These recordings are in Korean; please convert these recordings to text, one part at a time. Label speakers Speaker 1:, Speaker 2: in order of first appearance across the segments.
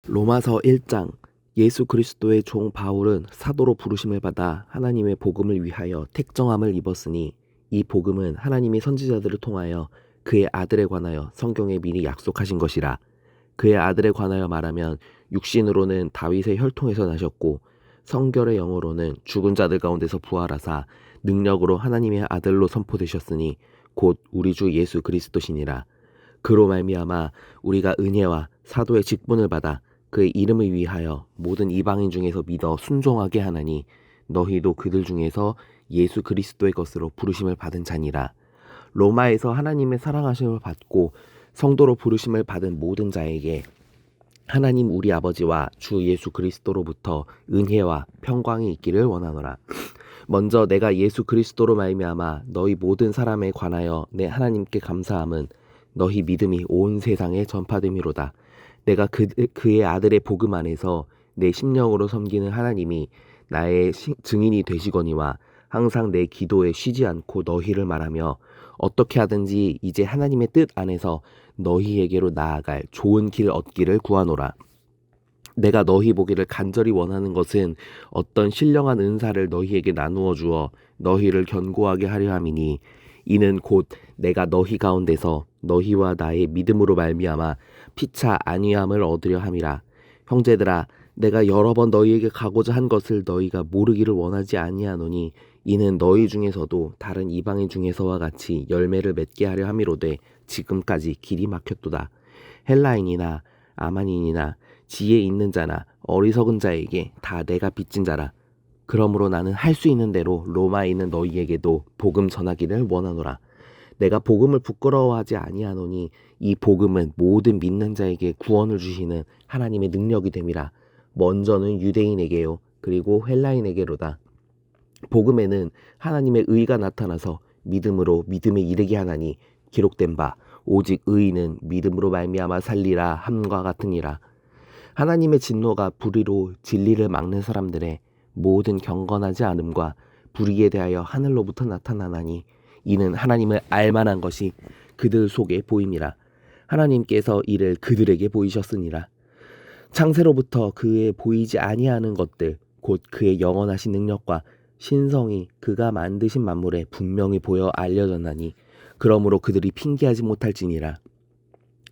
Speaker 1: 로마서 1장. 예수 그리스도의 종 바울은 사도로 부르심을 받아 하나님의 복음을 위하여 택정함을 입었으니 이 복음은 하나님이 선지자들을 통하여 그의 아들에 관하여 성경에 미리 약속하신 것이라. 그의 아들에 관하여 말하면 육신으로는 다윗의 혈통에서 나셨고 성결의 영으로는 죽은 자들 가운데서 부활하사 능력으로 하나님의 아들로 선포되셨으니 곧 우리 주 예수 그리스도시니라. 그로 말미암아 우리가 은혜와 사도의 직분을 받아 그의 이름을 위하여 모든 이방인 중에서 믿어 순종하게 하나니 너희도 그들 중에서 예수 그리스도의 것으로 부르심을 받은 자니라. 로마에서 하나님의 사랑하심을 받고 성도로 부르심을 받은 모든 자에게 하나님 우리 아버지와 주 예수 그리스도로부터 은혜와 평강이 있기를 원하노라. 먼저 내가 예수 그리스도로 말미암아 너희 모든 사람에 관하여 내 하나님께 감사함은 너희 믿음이 온 세상에 전파됨이로다. 내가 그의 아들의 복음 안에서 내 심령으로 섬기는 하나님이 나의 증인이 되시거니와 항상 내 기도에 쉬지 않고 너희를 말하며 어떻게 하든지 이제 하나님의 뜻 안에서 너희에게로 나아갈 좋은 길 얻기를 구하노라. 내가 너희 보기를 간절히 원하는 것은 어떤 신령한 은사를 너희에게 나누어 주어 너희를 견고하게 하려 함이니 이는 곧 내가 너희 가운데서 너희와 나의 믿음으로 말미암아 피차 안위함을 얻으려 함이라. 형제들아, 내가 여러 번 너희에게 가고자 한 것을 너희가 모르기를 원하지 아니하노니 이는 너희 중에서도 다른 이방인 중에서와 같이 열매를 맺게 하려 함이로되 지금까지 길이 막혔도다. 헬라인이나 아만인이나 지혜 있는 자나 어리석은 자에게 다 내가 빚진 자라. 그러므로 나는 할 수 있는 대로 로마에 있는 너희에게도 복음 전하기를 원하노라. 내가 복음을 부끄러워하지 아니하노니 이 복음은 모든 믿는 자에게 구원을 주시는 하나님의 능력이 됨이라. 먼저는 유대인에게요 그리고 헬라인에게로다. 복음에는 하나님의 의가 나타나서 믿음으로 믿음에 이르게 하나니 기록된 바 오직 의인은 믿음으로 말미암아 살리라 함과 같으니라. 하나님의 진노가 불의로 진리를 막는 사람들의 모든 경건하지 않음과 불의에 대하여 하늘로부터 나타나나니 이는 하나님을 알만한 것이 그들 속에 보임이라. 하나님께서 이를 그들에게 보이셨으니라. 창세로부터 그의 보이지 아니하는 것들 곧 그의 영원하신 능력과 신성이 그가 만드신 만물에 분명히 보여 알려졌나니 그러므로 그들이 핑계하지 못할지니라.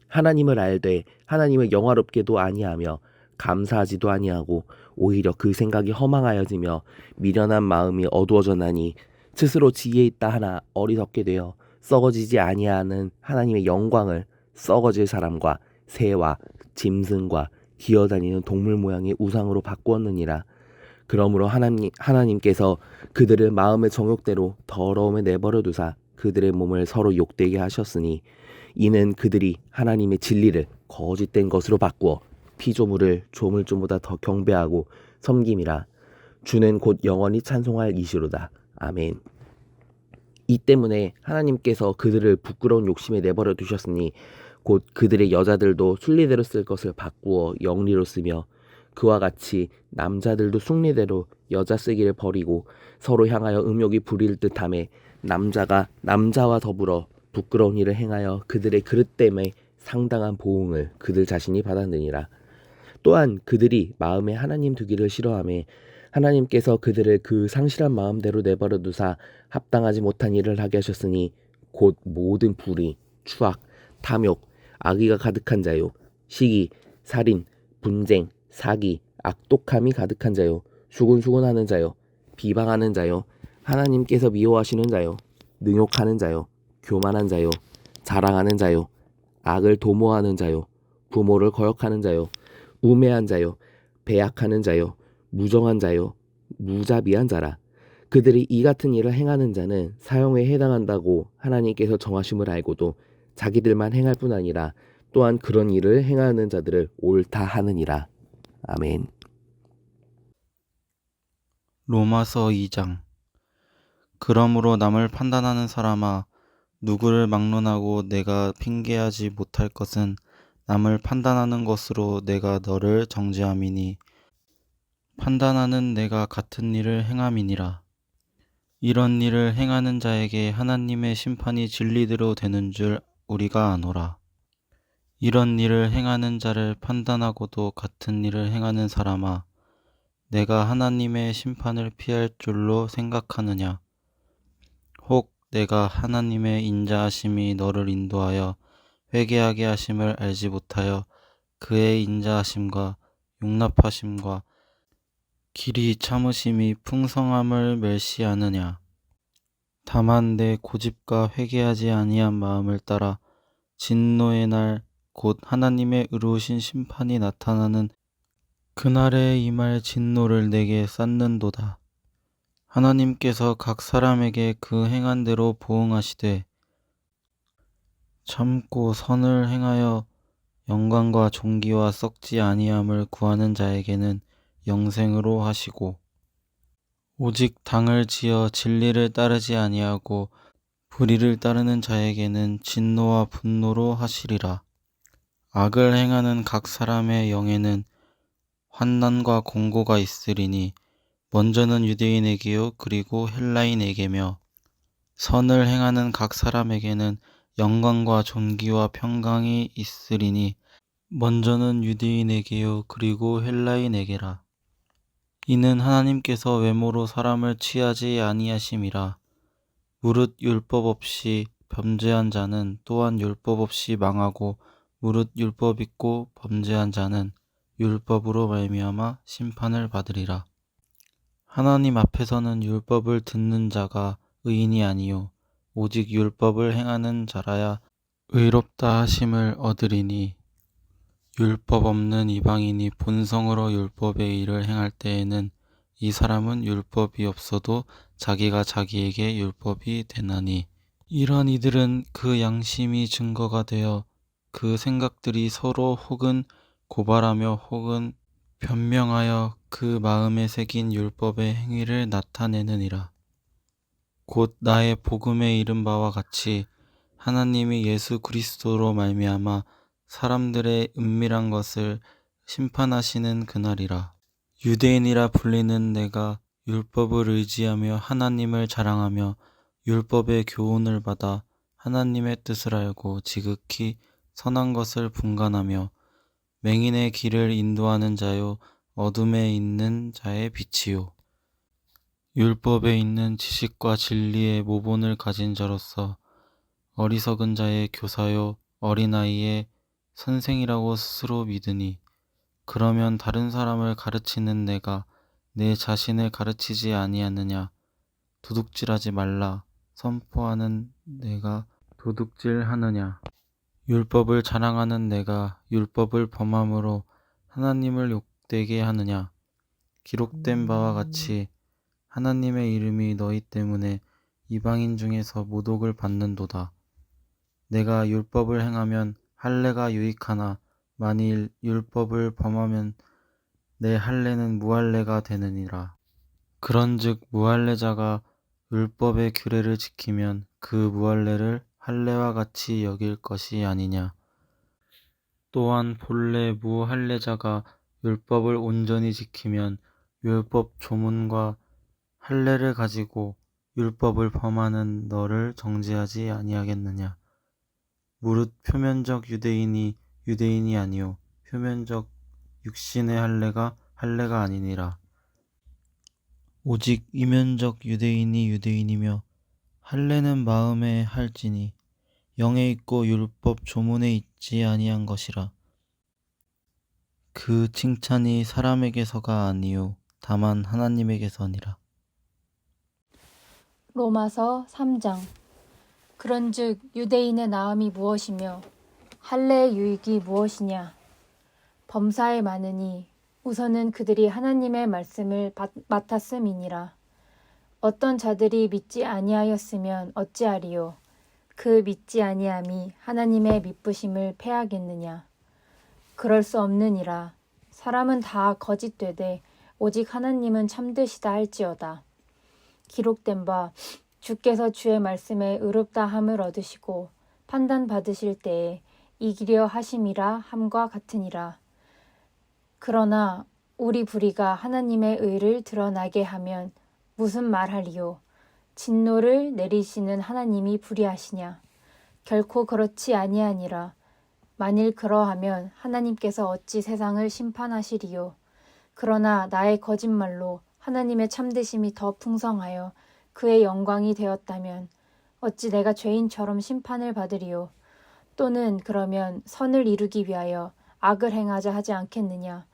Speaker 1: 하나님을 알되 하나님을 영화롭게도 아니하며 감사하지도 아니하고 오히려 그 생각이 허망하여지며 미련한 마음이 어두워졌나니 스스로 지혜 있다 하나 어리석게 되어 썩어지지 아니하는 하나님의 영광을 썩어질 사람과 새와 짐승과 기어다니는 동물 모양의 우상으로 바꾸었느니라. 그러므로 하나님께서 그들을 마음의 정욕대로 더러움에 내버려 두사 그들의 몸을 서로 욕되게 하셨으니 이는 그들이 하나님의 진리를 거짓된 것으로 바꾸어 피조물을 조물주보다 더 경배하고 섬김이라. 주는 곧 영원히 찬송할 이시로다. 아멘. 이 때문에 하나님께서 그들을 부끄러운 욕심에 내버려 두셨으니 곧 그들의 여자들도 순리대로 쓸 것을 바꾸어 영리로 쓰며 그와 같이 남자들도 순리대로 여자 쓰기를 버리고 서로 향하여 음욕이 부릴 듯하며 남자가 남자와 더불어 부끄러운 일을 행하여 그들의 그릇됨에 상당한 보응을 그들 자신이 받았느니라. 또한 그들이 마음에 하나님 두기를 싫어하며 하나님께서 그들을 그 상실한 마음대로 내버려 두사 합당하지 못한 일을 하게 하셨으니 곧 모든 불의, 추악, 탐욕, 악의가 가득한 자요 시기, 살인, 분쟁, 사기, 악독함이 가득한 자요 수군수군하는 자요 비방하는 자요 하나님께서 미워하시는 자요 능욕하는 자요 교만한 자요 자랑하는 자요 악을 도모하는 자요 부모를 거역하는 자요 우매한 자요 배약하는 자요 무정한 자요 무자비한 자라. 그들이 이 같은 일을 행하는 자는 사형에 해당한다고 하나님께서 정하심을 알고도 자기들만 행할 뿐 아니라 또한 그런 일을 행하는 자들을 옳다 하느니라. 아멘.
Speaker 2: 로마서 2장. 그러므로 남을 판단하는 사람아, 누구를 막론하고 내가 핑계하지 못할 것은 남을 판단하는 것으로 내가 너를 정죄함이니 판단하는 내가 같은 일을 행함이니라. 이런 일을 행하는 자에게 하나님의 심판이 진리대로 되는 줄 우리가 아노라. 이런 일을 행하는 자를 판단하고도 같은 일을 행하는 사람아, 내가 하나님의 심판을 피할 줄로 생각하느냐? 혹 내가 하나님의 인자하심이 너를 인도하여 회개하게 하심을 알지 못하여 그의 인자하심과 용납하심과 길이 참으심이 풍성함을 멸시하느냐? 다만 내 고집과 회개하지 아니한 마음을 따라 진노의 날 곧 하나님의 의로우신 심판이 나타나는 그날에 임할 진노를 내게 쌓는도다. 하나님께서 각 사람에게 그 행한 대로 보응하시되 참고 선을 행하여 영광과 존귀와 썩지 아니함을 구하는 자에게는 영생으로 하시고 오직 당을 지어 진리를 따르지 아니하고 불의를 따르는 자에게는 진노와 분노로 하시리라. 악을 행하는 각 사람의 영에는 환난과 공고가 있으리니 먼저는 유대인에게요 그리고 헬라인에게며 선을 행하는 각 사람에게는 영광과 존귀와 평강이 있으리니 먼저는 유대인에게요 그리고 헬라인에게라. 이는 하나님께서 외모로 사람을 취하지 아니하심이라. 무릇 율법 없이 범죄한 자는 또한 율법 없이 망하고 무릇 율법 있고 범죄한 자는 율법으로 말미암아 심판을 받으리라. 하나님 앞에서는 율법을 듣는 자가 의인이 아니요 오직 율법을 행하는 자라야 의롭다 하심을 얻으리니 율법 없는 이방인이 본성으로 율법의 일을 행할 때에는 이 사람은 율법이 없어도 자기가 자기에게 율법이 되나니 이런 이들은 그 양심이 증거가 되어 그 생각들이 서로 혹은 고발하며 혹은 변명하여 그 마음에 새긴 율법의 행위를 나타내느니라. 곧 나의 복음에 이른 바와 같이 하나님이 예수 그리스도로 말미암아 사람들의 은밀한 것을 심판하시는 그날이라. 유대인이라 불리는 내가 율법을 의지하며 하나님을 자랑하며 율법의 교훈을 받아 하나님의 뜻을 알고 지극히 선한 것을 분간하며 맹인의 길을 인도하는 자요 어둠에 있는 자의 빛이요 율법에 있는 지식과 진리의 모본을 가진 자로서 어리석은 자의 교사요 어린아이의 선생이라고 스스로 믿으니 그러면 다른 사람을 가르치는 내가 내 자신을 가르치지 아니하느냐? 도둑질하지 말라 선포하는 내가 도둑질하느냐? 율법을 자랑하는 내가 율법을 범함으로 하나님을 욕되게 하느냐? 기록된 바와 같이 하나님의 이름이 너희 때문에 이방인 중에서 모독을 받는도다. 내가 율법을 행하면 할례가 유익하나 만일 율법을 범하면 내 할례는 무할례가 되느니라. 그런즉 무할례자가 율법의 규례를 지키면 그 무할례를 할례와 같이 여길 것이 아니냐. 또한 본래 무할례자가 율법을 온전히 지키면 율법 조문과 할례를 가지고 율법을 범하는 너를 정죄하지 아니하겠느냐. 무릇 표면적 유대인이 유대인이 아니요 표면적 육신의 할례가 할례가 아니니라. 오직 이면적 유대인이 유대인이며 할례는 마음에 할지니 영에 있고 율법 조문에 있지 아니한 것이라. 그 칭찬이 사람에게서가 아니요 다만 하나님에게서니라.
Speaker 3: 로마서 3장. 그런즉 유대인의 나음이 무엇이며 할례의 유익이 무엇이냐. 범사에 많으니 우선은 그들이 하나님의 말씀을 맡았음이니라. 어떤 자들이 믿지 아니하였으면 어찌하리요. 그 믿지 아니함이 하나님의 미쁘심을 패하겠느냐. 그럴 수 없느니라. 사람은 다 거짓되되 오직 하나님은 참되시다 할지어다. 기록된 바 주께서 주의 말씀에 의롭다 함을 얻으시고 판단 받으실 때에 이기려 하심이라 함과 같으니라. 그러나 우리 불의가 하나님의 의를 드러나게 하면 무슨 말하리요. 진노를 내리시는 하나님이 불의하시냐. 결코 그렇지 아니하니라. 만일 그러하면 하나님께서 어찌 세상을 심판하시리요. 그러나 나의 거짓말로 하나님의 참되심이 더 풍성하여 그의 영광이 되었다면 어찌 내가 죄인처럼 심판을 받으리요. 또는 그러면 선을 이루기 위하여 악을 행하자 하지 않겠느냐.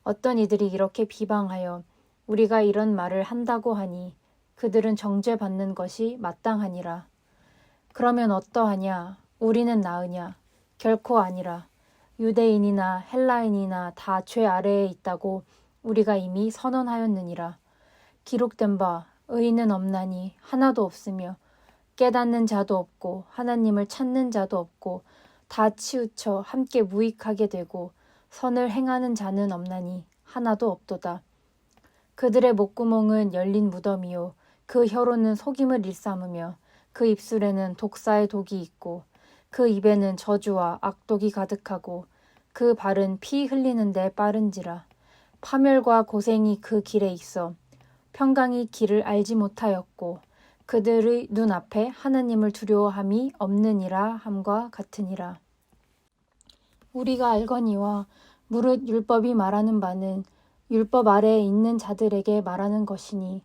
Speaker 3: 어떤 이들이 이렇게 비방하여 우리가 이런 말을 한다고 하니 그들은 정죄받는 것이 마땅하니라. 그러면 어떠하냐? 우리는 나으냐? 결코 아니라. 유대인이나 헬라인이나 다 죄 아래에 있다고 우리가 이미 선언하였느니라. 기록된 바 의인은 없나니 하나도 없으며 깨닫는 자도 없고 하나님을 찾는 자도 없고 다 치우쳐 함께 무익하게 되고 선을 행하는 자는 없나니 하나도 없도다. 그들의 목구멍은 열린 무덤이요 그 혀로는 속임을 일삼으며 그 입술에는 독사의 독이 있고 그 입에는 저주와 악독이 가득하고 그 발은 피 흘리는 데 빠른지라. 파멸과 고생이 그 길에 있어 평강이 길을 알지 못하였고 그들의 눈앞에 하나님을 두려워함이 없느니라 함과 같으니라. 우리가 알거니와 무릇 율법이 말하는 바는 율법 아래에 있는 자들에게 말하는 것이니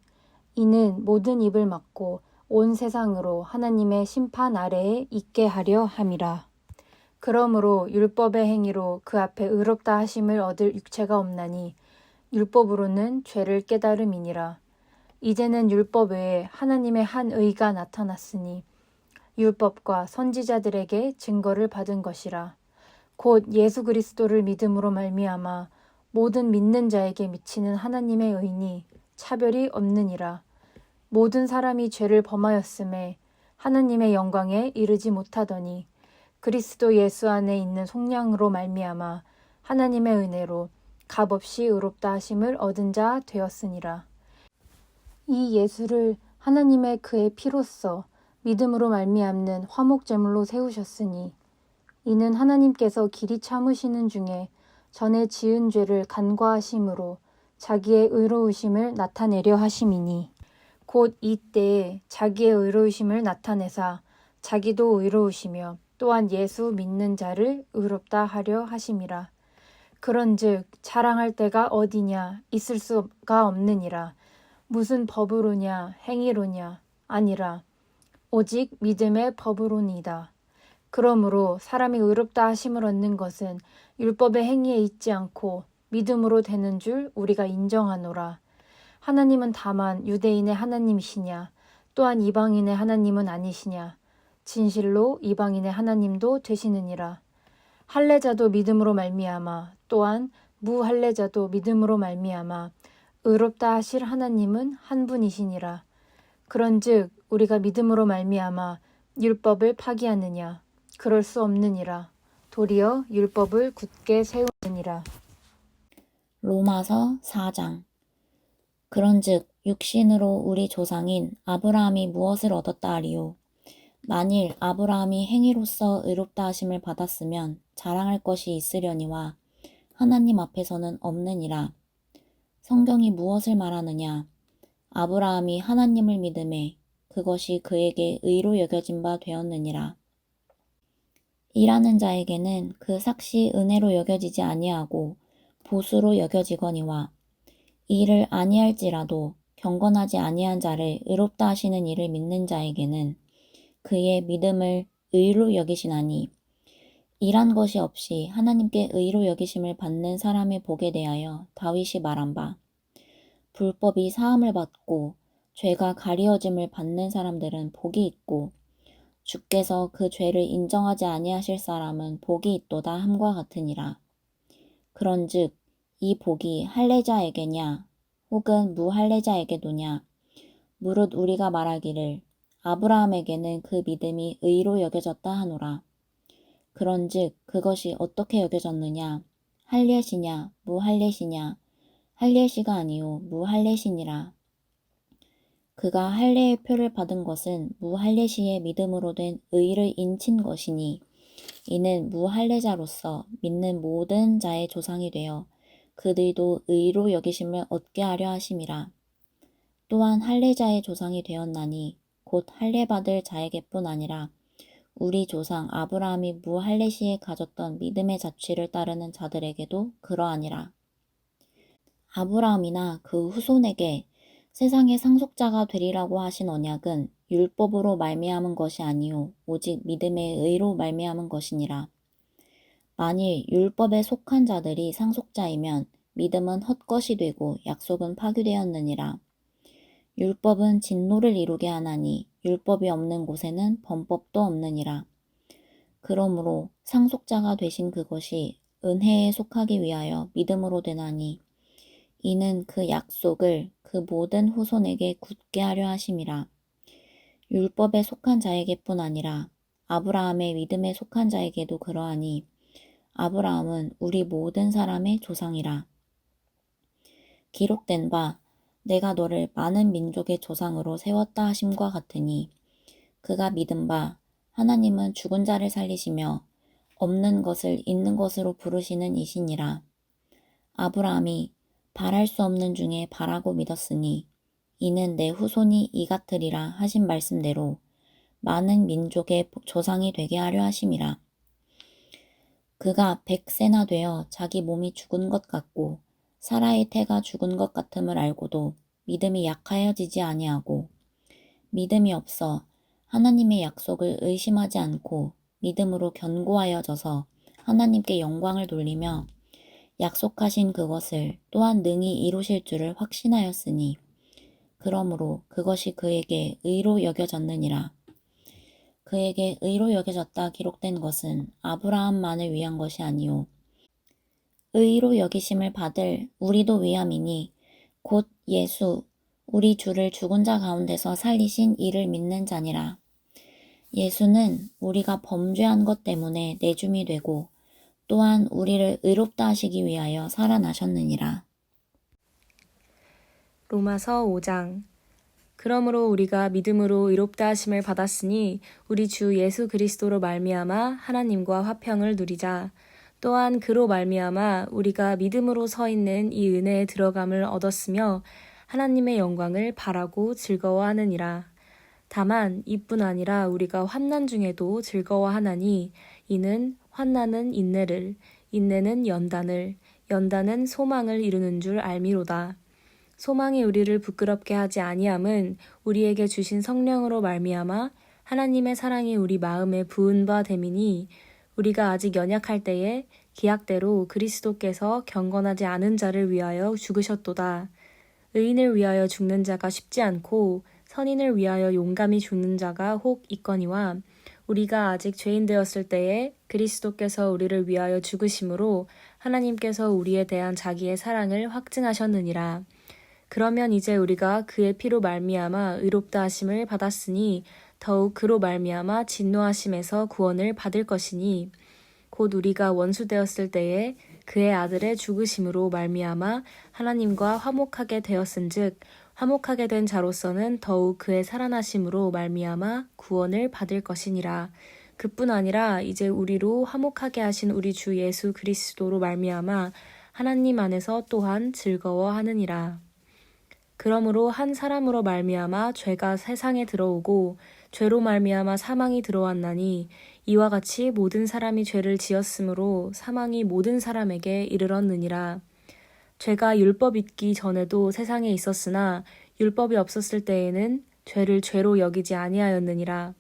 Speaker 3: 이는 모든 입을 막고 온 세상으로 하나님의 심판 아래에 있게 하려 함이라. 그러므로 율법의 행위로 그 앞에 의롭다 하심을 얻을 육체가 없나니 율법으로는 죄를 깨달음이니라. 이제는 율법 외에 하나님의 한 의가 나타났으니 율법과 선지자들에게 증거를 받은 것이라. 곧 예수 그리스도를 믿음으로 말미암아 모든 믿는 자에게 미치는 하나님의 의니 차별이 없느니라. 모든 사람이 죄를 범하였음에 하나님의 영광에 이르지 못하더니 그리스도 예수 안에 있는 속량으로 말미암아 하나님의 은혜로 값없이 의롭다 하심을 얻은 자 되었으니라. 이 예수를 하나님의 그의 피로써 믿음으로 말미암는 화목제물로 세우셨으니 이는 하나님께서 길이 참으시는 중에 전에 지은 죄를 간과하심으로 자기의 의로우심을 나타내려 하심이니 곧 이때에 자기의 의로우심을 나타내사 자기도 의로우시며 또한 예수 믿는 자를 의롭다 하려 하심이라. 그런즉 자랑할 때가 어디냐 있을 수가 없느니라. 무슨 법으로냐 행위로냐 아니라 오직 믿음의 법으로니이다. 그러므로 사람이 의롭다 하심을 얻는 것은 율법의 행위에 있지 않고 믿음으로 되는 줄 우리가 인정하노라. 하나님은 다만 유대인의 하나님이시냐 또한 이방인의 하나님은 아니시냐. 진실로 이방인의 하나님도 되시느니라. 할례자도 믿음으로 말미암아 또한 무할례자도 믿음으로 말미암아 의롭다 하실 하나님은 한 분이시니라. 그런즉 우리가 믿음으로 말미암아 율법을 파기하느냐? 그럴 수 없느니라. 도리어 율법을 굳게 세우느니라.
Speaker 4: 로마서 4장. 그런즉 육신으로 우리 조상인 아브라함이 무엇을 얻었다 하리요? 만일 아브라함이 행위로서 의롭다 하심을 받았으면 자랑할 것이 있으려니와 하나님 앞에서는 없느니라. 성경이 무엇을 말하느냐? 아브라함이 하나님을 믿음에 그것이 그에게 의로 여겨진 바 되었느니라. 일하는 자에게는 그 삭시 은혜로 여겨지지 아니하고 보수로 여겨지거니와 일을 아니할지라도 경건하지 아니한 자를 의롭다 하시는 이를 믿는 자에게는 그의 믿음을 의로 여기시나니 일한 것이 없이 하나님께 의로 여기심을 받는 사람의 복에 대하여 다윗이 말한 바 불법이 사함을 받고 죄가 가리워짐을 받는 사람들은 복이 있고 주께서 그 죄를 인정하지 아니하실 사람은 복이 있도다 함과 같으니라. 그런즉 이 복이 할례자에게냐 혹은 무할례자에게도냐 무릇 우리가 말하기를 아브라함에게는 그 믿음이 의로 여겨졌다 하노라. 그런즉 그것이 어떻게 여겨졌느냐 할례시냐 무할례시냐 할례시가 아니요 무할례시니라. 그가 할례의 표를 받은 것은 무할례시의 믿음으로 된 의를 인친 것이니 이는 무할례자로서 믿는 모든 자의 조상이 되어 그들도 의로 여기심을 얻게 하려 하심이라. 또한 할례자의 조상이 되었나니 곧 할례받을 자에게뿐 아니라 우리 조상 아브라함이 무할례시에 가졌던 믿음의 자취를 따르는 자들에게도 그러하니라. 아브라함이나 그 후손에게 세상의 상속자가 되리라고 하신 언약은 율법으로 말미암은 것이 아니요 오직 믿음의 의로 말미암은 것이니라. 만일 율법에 속한 자들이 상속자이면 믿음은 헛것이 되고 약속은 파기되었느니라. 율법은 진노를 이루게 하나니 율법이 없는 곳에는 범법도 없느니라. 그러므로 상속자가 되신 그것이 은혜에 속하기 위하여 믿음으로 되나니 이는 그 약속을 그 모든 후손에게 굳게 하려 하심이라. 율법에 속한 자에게뿐 아니라 아브라함의 믿음에 속한 자에게도 그러하니 아브라함은 우리 모든 사람의 조상이라. 기록된 바 내가 너를 많은 민족의 조상으로 세웠다 하심과 같으니 그가 믿은 바 하나님은 죽은 자를 살리시며 없는 것을 있는 것으로 부르시는 이시니라. 아브라함이 바랄 수 없는 중에 바라고 믿었으니 이는 내 후손이 이 같으리라 하신 말씀대로 많은 민족의 조상이 되게 하려 하심이라. 그가 100세나 되어 자기 몸이 죽은 것 같고 사라의 태가 죽은 것 같음을 알고도 믿음이 약하여지지 아니하고 믿음이 없어 하나님의 약속을 의심하지 않고 믿음으로 견고하여져서 하나님께 영광을 돌리며 약속하신 그것을 또한 능히 이루실 줄을 확신하였으니 그러므로 그것이 그에게 의로 여겨졌느니라. 그에게 의로 여겨졌다 기록된 것은 아브라함만을 위한 것이 아니요 의로 여기심을 받을 우리도 위함이니 곧 예수 우리 주를 죽은 자 가운데서 살리신 이를 믿는 자니라. 예수는 우리가 범죄한 것 때문에 내줌이 되고 또한 우리를 의롭다 하시기 위하여 살아나셨느니라.
Speaker 5: 로마서 5장. 그러므로 우리가 믿음으로 의롭다 하심을 받았으니 우리 주 예수 그리스도로 말미암아 하나님과 화평을 누리자. 또한 그로 말미암아 우리가 믿음으로 서 있는 이 은혜에 들어감을 얻었으며 하나님의 영광을 바라고 즐거워하느니라. 다만 이뿐 아니라 우리가 환난 중에도 즐거워하나니 이는 환난은 인내를, 인내는 연단을, 연단은 소망을 이루는 줄 알미로다. 소망이 우리를 부끄럽게 하지 아니함은 우리에게 주신 성령으로 말미암아 하나님의 사랑이 우리 마음에 부은 바 됨이니 우리가 아직 연약할 때에 기약대로 그리스도께서 경건하지 않은 자를 위하여 죽으셨도다. 의인을 위하여 죽는 자가 쉽지 않고 선인을 위하여 용감히 죽는 자가 혹 있거니와 우리가 아직 죄인 되었을 때에 그리스도께서 우리를 위하여 죽으심으로 하나님께서 우리에 대한 자기의 사랑을 확증하셨느니라. 그러면 이제 우리가 그의 피로 말미암아 의롭다 하심을 받았으니 더욱 그로 말미암아 진노하심에서 구원을 받을 것이니 곧 우리가 원수 되었을 때에 그의 아들의 죽으심으로 말미암아 하나님과 화목하게 되었은즉 화목하게 된 자로서는 더욱 그의 살아나심으로 말미암아 구원을 받을 것이니라. 그뿐 아니라 이제 우리로 화목하게 하신 우리 주 예수 그리스도로 말미암아 하나님 안에서 또한 즐거워하느니라. 그러므로 한 사람으로 말미암아 죄가 세상에 들어오고 죄로 말미암아 사망이 들어왔나니 이와 같이 모든 사람이 죄를 지었으므로 사망이 모든 사람에게 이르렀느니라. 죄가 율법 있기 전에도 세상에 있었으나 율법이 없었을 때에는 죄를 죄로 여기지 아니하였느니라.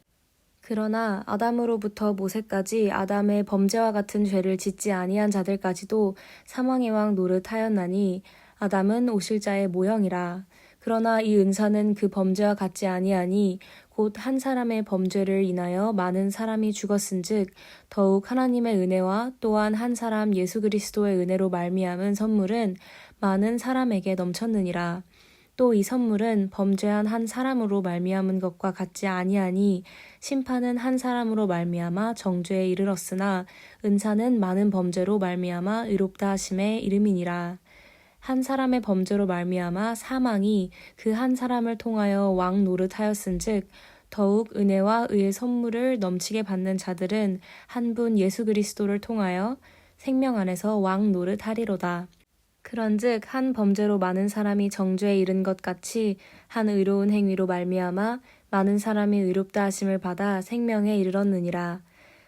Speaker 5: 그러나 아담으로부터 모세까지 아담의 범죄와 같은 죄를 짓지 아니한 자들까지도 사망의 왕 노릇하였나니 아담은 오실 자의 모형이라. 그러나 이 은사는 그 범죄와 같지 아니하니 곧 한 사람의 범죄를 인하여 많은 사람이 죽었은즉 더욱 하나님의 은혜와 또한 한 사람 예수 그리스도의 은혜로 말미암은 선물은 많은 사람에게 넘쳤느니라. 또 이 선물은 범죄한 한 사람으로 말미암은 것과 같지 아니하니 심판은 한 사람으로 말미암아 정죄에 이르렀으나 은사는 많은 범죄로 말미암아 의롭다 하심의 이름이니라. 한 사람의 범죄로 말미암아 사망이 그 한 사람을 통하여 왕 노릇하였은즉 더욱 은혜와 의의 선물을 넘치게 받는 자들은 한 분 예수 그리스도를 통하여 생명 안에서 왕 노릇하리로다. 그런즉 한 범죄로 많은 사람이 정죄에 이른 것 같이 한 의로운 행위로 말미암아 많은 사람이 의롭다 하심을 받아 생명에 이르렀느니라.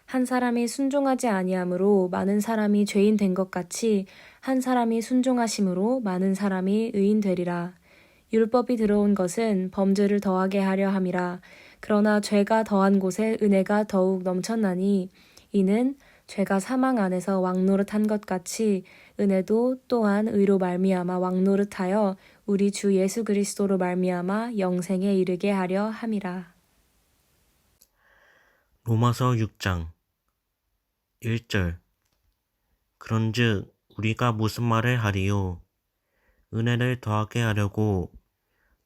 Speaker 5: 한 사람이 순종하지 아니함으로 많은 사람이 죄인 된 것 같이 한 사람이 순종하심으로 많은 사람이 의인 되리라. 율법이 들어온 것은 범죄를 더하게 하려 함이라. 그러나 죄가 더한 곳에 은혜가 더욱 넘쳤나니 이는 죄가 사망 안에서 왕노릇한 것 같이 은혜도 또한 의로 말미암아 왕노릇하여 우리 주 예수 그리스도로 말미암아 영생에 이르게 하려 함이라.
Speaker 6: 로마서 6장 1절. 그런즉 우리가 무슨 말을 하리요? 은혜를 더하게 하려고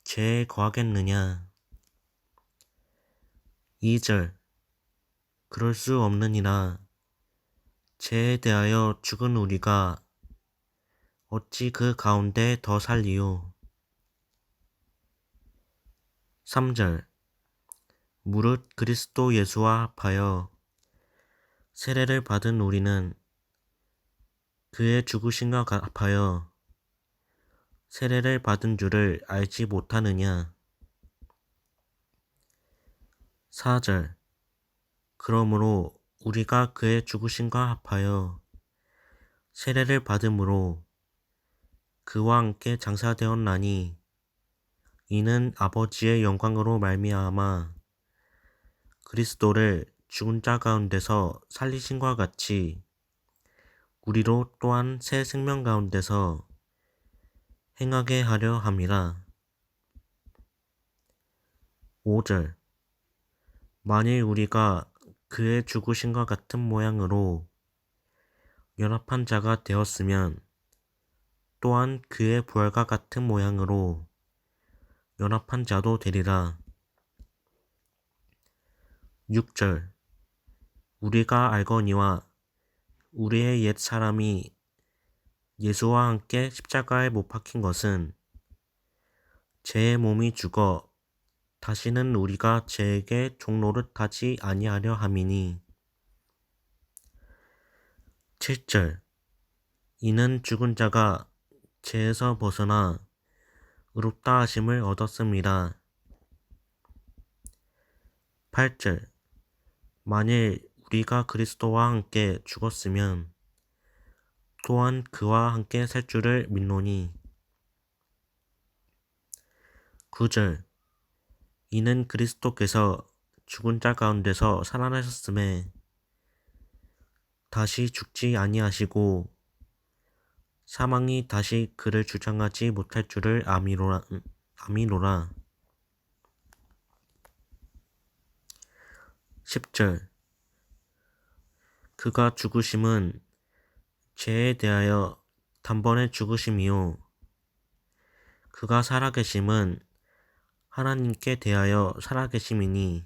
Speaker 6: 죄에 거하겠느냐? 2절. 그럴 수 없느니라. 죄에 대하여 죽은 우리가 어찌 그 가운데 더 살리요? 3절. 무릇 그리스도 예수와 합하여 세례를 받은 우리는 그의 죽으심과 합하여 세례를 받은 줄을 알지 못하느냐? 4절. 그러므로 우리가 그의 죽으심과 합하여 세례를 받음으로 그와 함께 장사되었나니 이는 아버지의 영광으로 말미암아 그리스도를 죽은 자 가운데서 살리심과 같이 우리로 또한 새 생명 가운데서 행하게 하려 함이라. 5절. 만일 우리가 그의 죽으심과 같은 모양으로 연합한 자가 되었으면 또한 그의 부활과 같은 모양으로 연합한 자도 되리라. 6절. 우리가 알거니와 우리의 옛 사람이 예수와 함께 십자가에 못 박힌 것은 죄의 몸이 죽어 다시는 우리가 죄에게 종노릇하지 아니하려 함이니. 7절. 이는 죽은 자가 죄에서 벗어나 의롭다 하심을 얻었습니다. 8절. 만일 우리가 그리스도와 함께 죽었으면 또한 그와 함께 살 줄을 믿노니. 9절. 이는 그리스도께서 죽은 자 가운데서 살아나셨음에 다시 죽지 아니하시고 사망이 다시 그를 주장하지 못할 줄을 아미노라. 10절. 그가 죽으심은 죄에 대하여 단번에 죽으심이요 그가 살아계심은 하나님께 대하여 살아계심이니.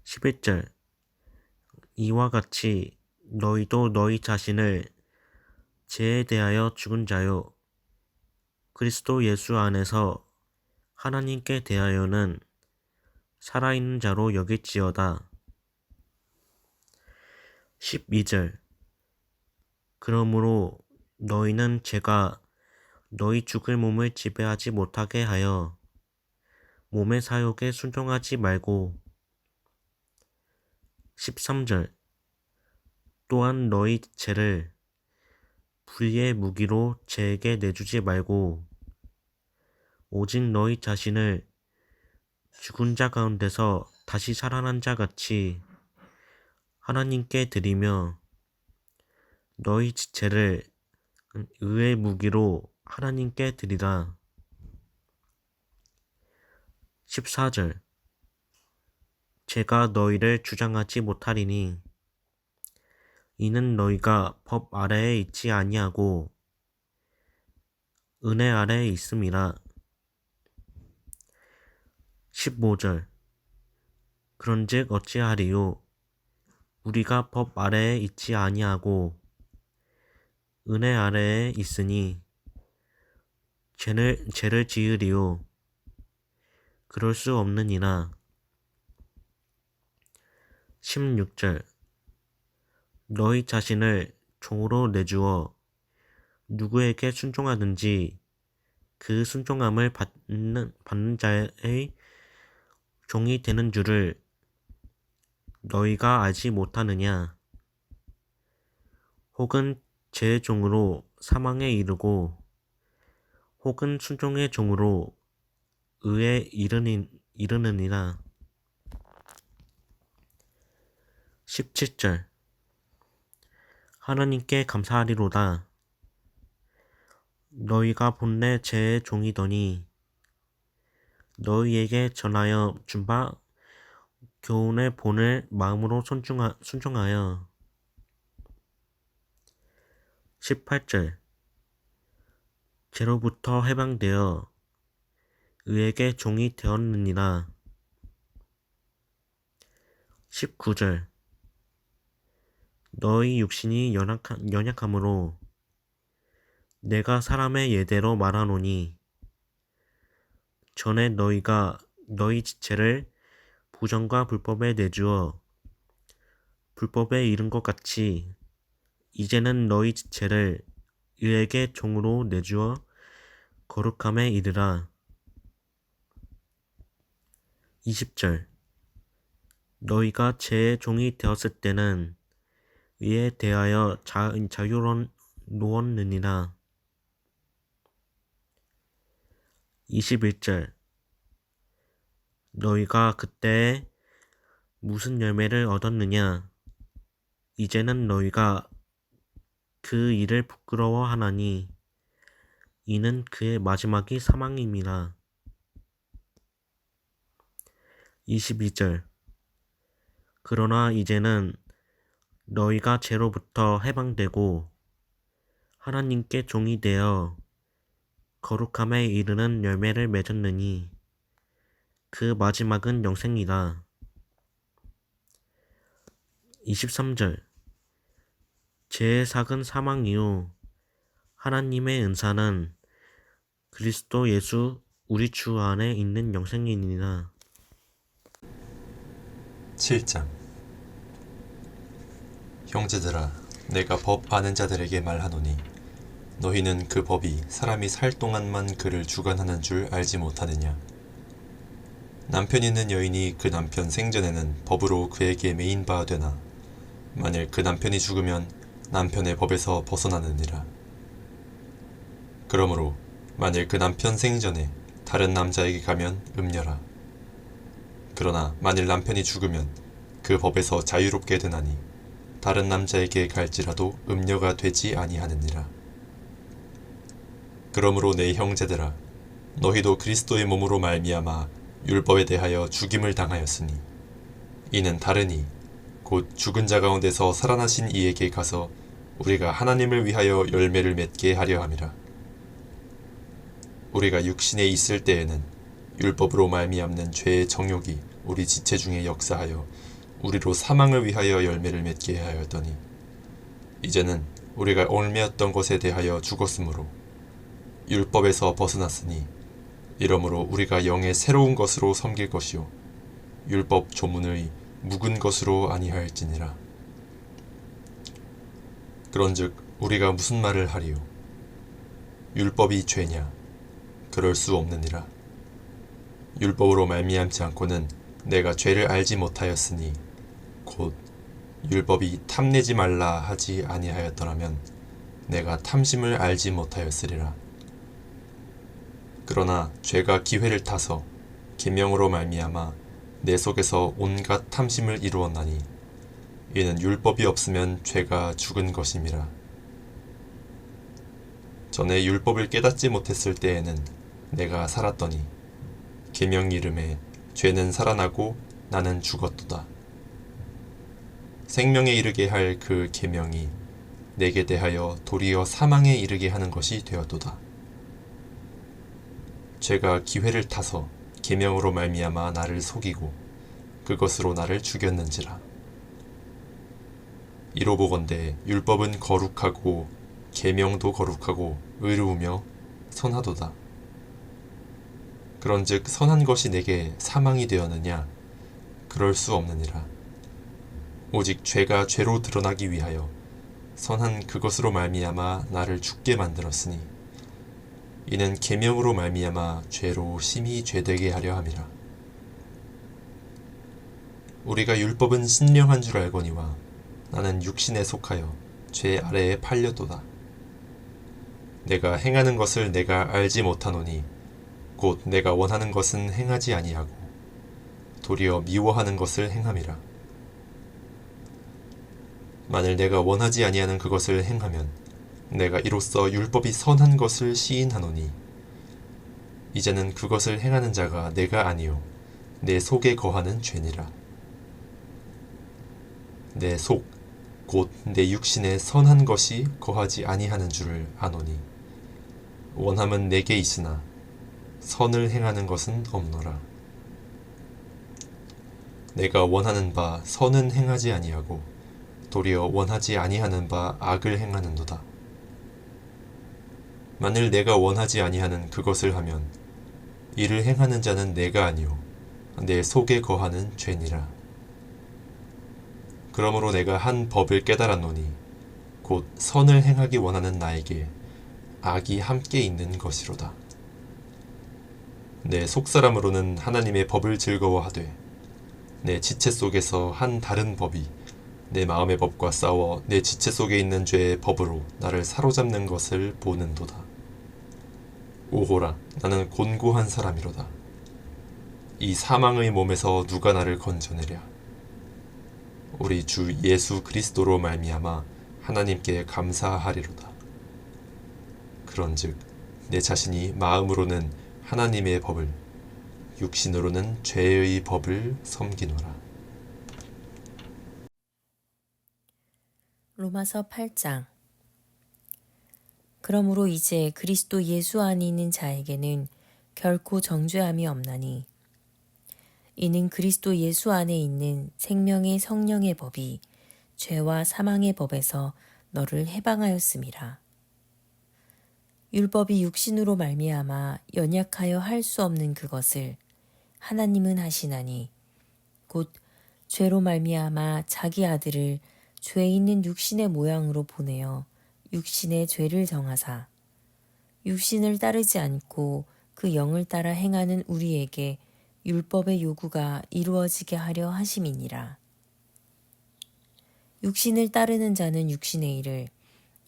Speaker 6: 11절. 이와 같이 너희도 너희 자신을 죄에 대하여 죽은 자요 그리스도 예수 안에서 하나님께 대하여는 살아있는 자로 여길지어다. 12절. 그러므로 너희는 죄가 너희 죽을 몸을 지배하지 못하게 하여 몸의 사욕에 순종하지 말고. 13절. 또한 너희 죄를 불의의 무기로 죄에게 내주지 말고 오직 너희 자신을 죽은 자 가운데서 다시 살아난 자 같이 하나님께 드리며 너희 죄를 의의 무기로 하나님께 드리라. 14절. 제가 너희를 주장하지 못하리니 이는 너희가 법 아래에 있지 아니하고 은혜 아래에 있음이라. 15절. 그런즉 어찌하리요? 우리가 법 아래에 있지 아니하고 은혜 아래에 있으니 죄를 지으리요? 그럴 수 없느니라. 16절. 너희 자신을 종으로 내주어 누구에게 순종하든지 그 순종함을 받는 자의 종이 되는 줄을 너희가 알지 못하느냐? 혹은 죄의 종으로 사망에 이르고 혹은 순종의 종으로 의에 이르느니라. 17절 하나님께 감사하리로다. 너희가 본래 죄의 종이더니 너희에게 전하여 준 바 교훈의 본을 마음으로 순종하여. 18절 죄로부터 해방되어 의에게 종이 되었느니라. 19절 너희 육신이 연약함으로 내가 사람의 예대로 말하노니 전에 너희가 너희 지체를 부정과 불법에 내주어 불법에 이른 것 같이 이제는 너희 지체를 의에게 종으로 내주어 거룩함에 이르라. 20절 너희가 죄의 종이 되었을 때는 의에 대하여 자유로웠느니라. 21절 너희가 그때에 무슨 열매를 얻었느냐? 이제는 너희가 그 일을 부끄러워하나니 이는 그의 마지막이 사망임이라. 22절 그러나 이제는 너희가 죄로부터 해방되고 하나님께 종이 되어 거룩함에 이르는 열매를 맺었느니 그 마지막은 영생이라. 23절 죄의 삭은 사망이요 하나님의 은사는 그리스도 예수 우리 주 안에 있는 영생이니라.
Speaker 7: 7장 형제들아, 내가 법 아는 자들에게 말하노니 너희는 그 법이 사람이 살 동안만 그를 주관하는 줄 알지 못하느냐? 남편 있는 여인이 그 남편 생전에는 법으로 그에게 매인 바 되나 만일 그 남편이 죽으면 남편의 법에서 벗어나느니라. 그러므로 만일 그 남편 생전에 다른 남자에게 가면 음녀라. 그러나 만일 남편이 죽으면 그 법에서 자유롭게 되나니 다른 남자에게 갈지라도 음녀가 되지 아니하느니라. 그러므로 내 형제들아, 너희도 그리스도의 몸으로 말미암아 율법에 대하여 죽임을 당하였으니 이는 다르니 곧 죽은 자 가운데서 살아나신 이에게 가서 우리가 하나님을 위하여 열매를 맺게 하려 함이라. 우리가 육신에 있을 때에는 율법으로 말미암는 죄의 정욕이 우리 지체 중에 역사하여 우리로 사망을 위하여 열매를 맺게 하였더니 이제는 우리가 얽매였던 것에 대하여 죽었으므로 율법에서 벗어났으니 이러므로 우리가 영의 새로운 것으로 섬길 것이요 율법 조문의 묵은 것으로 아니하였지니라. 그런즉 우리가 무슨 말을 하리요? 율법이 죄냐? 그럴 수 없느니라. 율법으로 말미암지 않고는 내가 죄를 알지 못하였으니 곧 율법이 탐내지 말라 하지 아니하였더라면 내가 탐심을 알지 못하였으리라. 그러나 죄가 기회를 타서 계명으로 말미암아 내 속에서 온갖 탐심을 이루었나니 이는 율법이 없으면 죄가 죽은 것임이라. 전에 율법을 깨닫지 못했을 때에는 내가 살았더니 계명 이름에 죄는 살아나고 나는 죽었도다. 생명에 이르게 할 그 계명이 내게 대하여 도리어 사망에 이르게 하는 것이 되었도다. 죄가 기회를 타서 계명으로 말미암아 나를 속이고 그것으로 나를 죽였는지라. 이로 보건대 율법은 거룩하고 계명도 거룩하고 의로우며 선하도다. 그런즉 선한 것이 내게 사망이 되었느냐? 그럴 수 없느니라. 오직 죄가 죄로 드러나기 위하여 선한 그것으로 말미암아 나를 죽게 만들었으니 이는 계명으로 말미암아 죄로 심히 죄되게 하려 함이라. 우리가 율법은 신령한 줄 알거니와 나는 육신에 속하여 죄 아래에 팔렸도다. 내가 행하는 것을 내가 알지 못하노니 곧 내가 원하는 것은 행하지 아니하고 도리어 미워하는 것을 행함이라. 만일 내가 원하지 아니하는 그것을 행하면 내가 이로써 율법이 선한 것을 시인하노니 이제는 그것을 행하는 자가 내가 아니요 내 속에 거하는 죄니라. 내 속 곧 내 육신에 선한 것이 거하지 아니하는 줄을 아노니 원함은 내게 있으나 선을 행하는 것은 없노라. 내가 원하는 바 선은 행하지 아니하고 도리어 원하지 아니하는 바 악을 행하는도다. 만일 내가 원하지 아니하는 그것을 하면 이를 행하는 자는 내가 아니요 내 속에 거하는 죄니라. 그러므로 내가 한 법을 깨달았노니 곧 선을 행하기 원하는 나에게 악이 함께 있는 것이로다. 내 속사람으로는 하나님의 법을 즐거워하되 내 지체 속에서 한 다른 법이 내 마음의 법과 싸워 내 지체 속에 있는 죄의 법으로 나를 사로잡는 것을 보는도다. 오호라, 나는 곤고한 사람이로다. 이 사망의 몸에서 누가 나를 건져내랴. 우리 주 예수 그리스도로 말미암아 하나님께 감사하리로다. 그런즉 내 자신이 마음으로는 하나님의 법을, 육신으로는 죄의 법을 섬기노라.
Speaker 8: 로마서 8장. 그러므로 이제 그리스도 예수 안에 있는 자에게는 결코 정죄함이 없나니 이는 그리스도 예수 안에 있는 생명의 성령의 법이 죄와 사망의 법에서 너를 해방하였음이라. 율법이 육신으로 말미암아 연약하여 할 수 없는 그것을 하나님은 하시나니 곧 죄로 말미암아 자기 아들을 죄 있는 육신의 모양으로 보내어 육신의 죄를 정하사 육신을 따르지 않고 그 영을 따라 행하는 우리에게 율법의 요구가 이루어지게 하려 하심이니라. 육신을 따르는 자는 육신의 일을,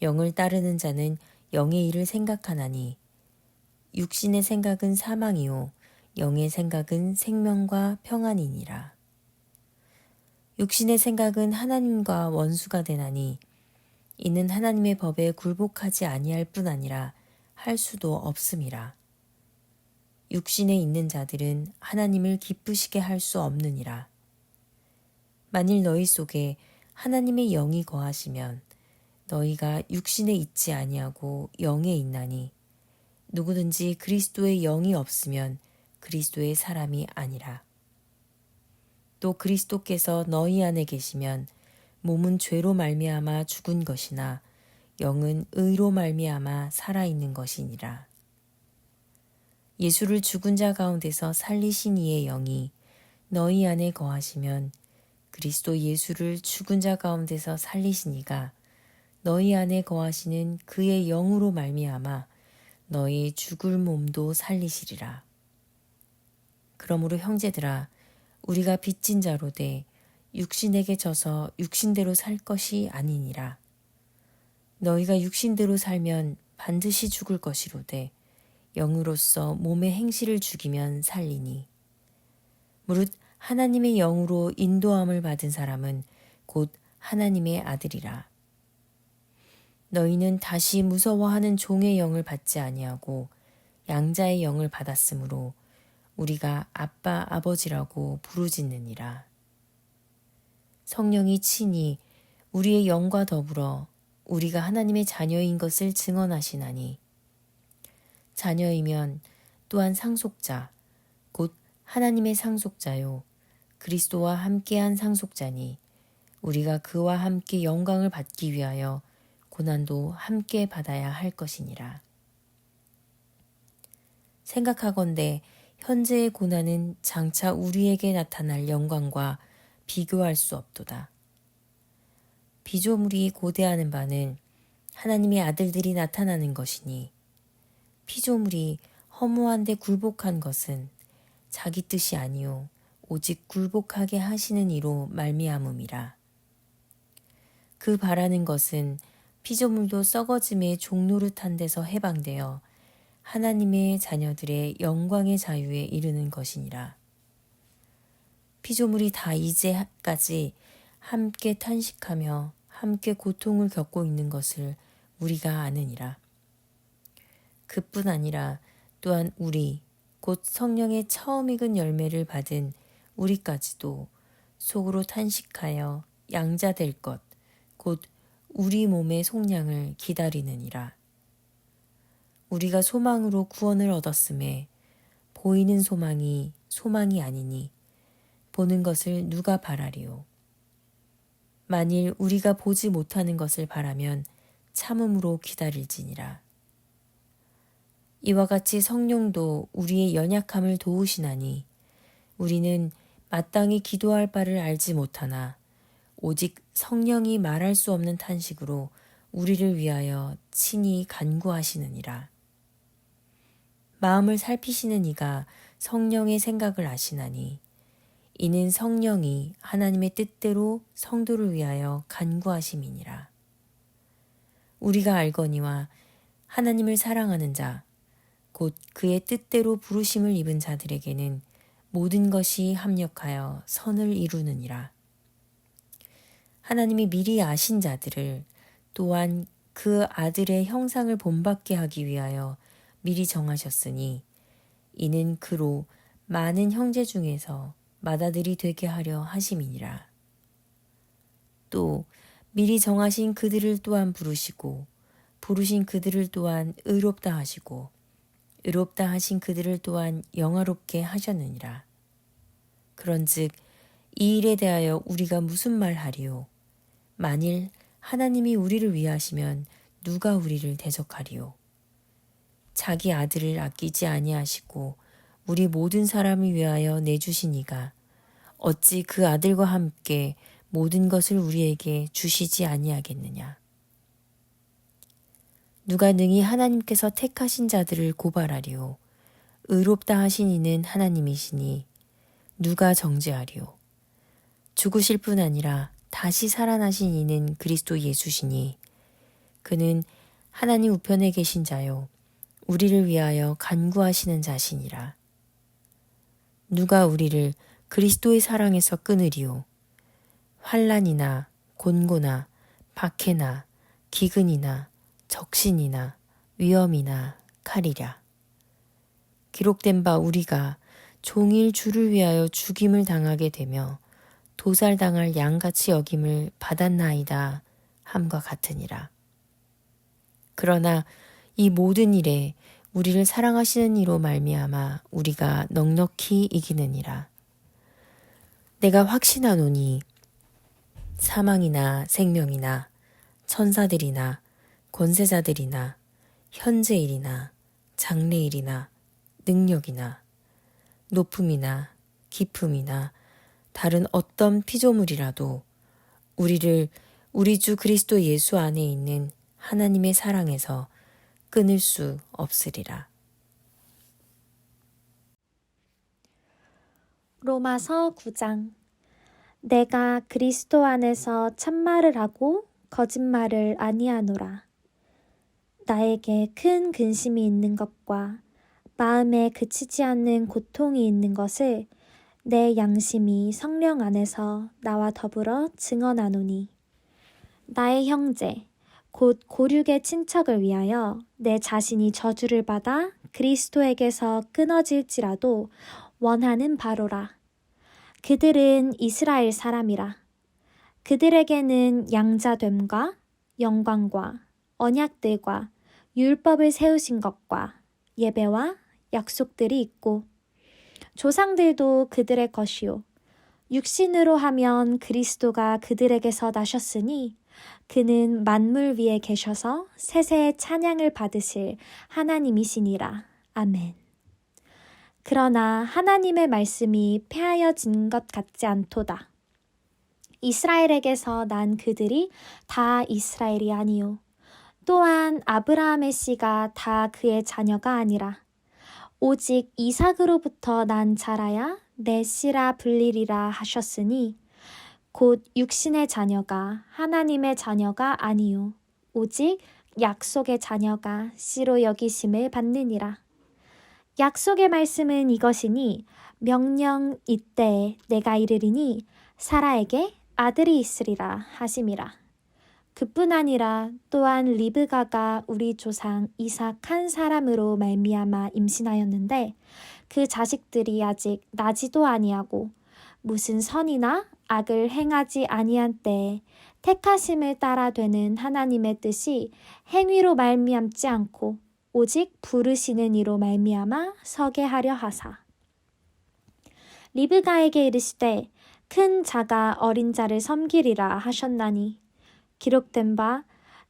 Speaker 8: 영을 따르는 자는 영의 일을 생각하나니 육신의 생각은 사망이요 영의 생각은 생명과 평안이니라. 육신의 생각은 하나님과 원수가 되나니 이는 하나님의 법에 굴복하지 아니할 뿐 아니라 할 수도 없음이라. 육신에 있는 자들은 하나님을 기쁘시게 할 수 없느니라. 만일 너희 속에 하나님의 영이 거하시면 너희가 육신에 있지 아니하고 영에 있나니 누구든지 그리스도의 영이 없으면 그리스도의 사람이 아니라. 또 그리스도께서 너희 안에 계시면 몸은 죄로 말미암아 죽은 것이나 영은 의로 말미암아 살아있는 것이니라. 예수를 죽은 자 가운데서 살리신 이의 영이 너희 안에 거하시면 그리스도 예수를 죽은 자 가운데서 살리신 이가 너희 안에 거하시는 그의 영으로 말미암아 너희 죽을 몸도 살리시리라. 그러므로 형제들아, 우리가 빚진 자로 돼 육신에게 져서 육신대로 살 것이 아니니라. 너희가 육신대로 살면 반드시 죽을 것이로되 영으로서 몸의 행실을 죽이면 살리니 무릇 하나님의 영으로 인도함을 받은 사람은 곧 하나님의 아들이라. 너희는 다시 무서워하는 종의 영을 받지 아니하고 양자의 영을 받았으므로 우리가 아빠 아버지라고 부르짖느니라. 성령이 친히 우리의 영과 더불어 우리가 하나님의 자녀인 것을 증언하시나니 자녀이면 또한 상속자 곧 하나님의 상속자요 그리스도와 함께한 상속자니 우리가 그와 함께 영광을 받기 위하여 고난도 함께 받아야 할 것이니라. 생각하건대 현재의 고난은 장차 우리에게 나타날 영광과 비교할 수 없도다. 피조물이 고대하는 바는 하나님의 아들들이 나타나는 것이니 피조물이 허무한데 굴복한 것은 자기 뜻이 아니요 오직 굴복하게 하시는 이로 말미암음이라. 그 바라는 것은 피조물도 썩어짐의 종노릇한 데서 해방되어 하나님의 자녀들의 영광의 자유에 이르는 것이니라. 피조물이 다 이제까지 함께 탄식하며 함께 고통을 겪고 있는 것을 우리가 아느니라. 그뿐 아니라 또한 우리 곧 성령의 처음 익은 열매를 받은 우리까지도 속으로 탄식하여 양자될 것 곧 우리 몸의 속량을 기다리느니라. 우리가 소망으로 구원을 얻었음에 보이는 소망이 소망이 아니니 보는 것을 누가 바라리요. 만일 우리가 보지 못하는 것을 바라면 참음으로 기다릴지니라. 이와 같이 성령도 우리의 연약함을 도우시나니 우리는 마땅히 기도할 바를 알지 못하나 오직 성령이 말할 수 없는 탄식으로 우리를 위하여 친히 간구하시느니라. 마음을 살피시는 이가 성령의 생각을 아시나니 이는 성령이 하나님의 뜻대로 성도를 위하여 간구하심이니라. 우리가 알거니와 하나님을 사랑하는 자, 곧 그의 뜻대로 부르심을 입은 자들에게는 모든 것이 합력하여 선을 이루느니라. 하나님이 미리 아신 자들을 또한 그 아들의 형상을 본받게 하기 위하여 미리 정하셨으니 이는 그로 많은 형제 중에서 맏아들이 되게 하려 하심이니라. 또 미리 정하신 그들을 또한 부르시고 부르신 그들을 또한 의롭다 하시고 의롭다 하신 그들을 또한 영화롭게 하셨느니라. 그런즉 이 일에 대하여 우리가 무슨 말하리요? 만일 하나님이 우리를 위하시면 누가 우리를 대적하리요? 자기 아들을 아끼지 아니하시고 우리 모든 사람을 위하여 내주신 이가 어찌 그 아들과 함께 모든 것을 우리에게 주시지 아니하겠느냐? 누가 능히 하나님께서 택하신 자들을 고발하리요? 의롭다 하신 이는 하나님이시니 누가 정죄하리요? 죽으실 뿐 아니라 다시 살아나신 이는 그리스도 예수시니 그는 하나님 우편에 계신 자요 우리를 위하여 간구하시는 자시니라. 누가 우리를 그리스도의 사랑에서 끊으리요? 환난이나 곤고나 박해나 기근이나 적신이나 위험이나 칼이랴. 기록된 바 우리가 종일 주를 위하여 죽임을 당하게 되며 도살당할 양같이 여김을 받았나이다 함과 같으니라. 그러나 이 모든 일에 우리를 사랑하시는 이로 말미암아 우리가 넉넉히 이기느니라. 내가 확신하노니 사망이나 생명이나 천사들이나 권세자들이나 현재일이나 장래일이나 능력이나 높음이나 깊음이나 다른 어떤 피조물이라도 우리를 우리 주 그리스도 예수 안에 있는 하나님의 사랑에서 끊을 수 없으리라.
Speaker 9: 로마서 9장. 내가 그리스도 안에서 참말을 하고 거짓말을 아니하노라. 나에게 큰 근심이 있는 것과 마음에 그치지 않는 고통이 있는 것을 내 양심이 성령 안에서 나와 더불어 증언하노니 나의 형제 곧 고륙의 친척을 위하여 내 자신이 저주를 받아 그리스도에게서 끊어질지라도 원하는 바로라. 그들은 이스라엘 사람이라. 그들에게는 양자됨과 영광과 언약들과 율법을 세우신 것과 예배와 약속들이 있고 조상들도 그들의 것이요 육신으로 하면 그리스도가 그들에게서 나셨으니 그는 만물 위에 계셔서 세세의 찬양을 받으실 하나님이시니라. 아멘. 그러나 하나님의 말씀이 폐하여진 것 같지 않도다. 이스라엘에게서 난 그들이 다 이스라엘이 아니요 또한 아브라함의 씨가 다 그의 자녀가 아니라 오직 이삭으로부터 난 자라야 내 씨라 불리리라 하셨으니 곧 육신의 자녀가 하나님의 자녀가 아니요 오직 약속의 자녀가 씨로 여기심을 받느니라. 약속의 말씀은 이것이니 명령 이때에 내가 이르리니 사라에게 아들이 있으리라 하심이라. 그뿐 아니라 또한 리브가가 우리 조상 이삭 한 사람으로 말미암아 임신하였는데 그 자식들이 아직 나지도 아니하고 무슨 선이나 악을 행하지 아니한 때에 택하심을 따라 되는 하나님의 뜻이 행위로 말미암지 않고 오직 부르시는 이로 말미암아 서게 하려 하사. 리브가에게 이르시되 큰 자가 어린 자를 섬기리라 하셨나니 기록된 바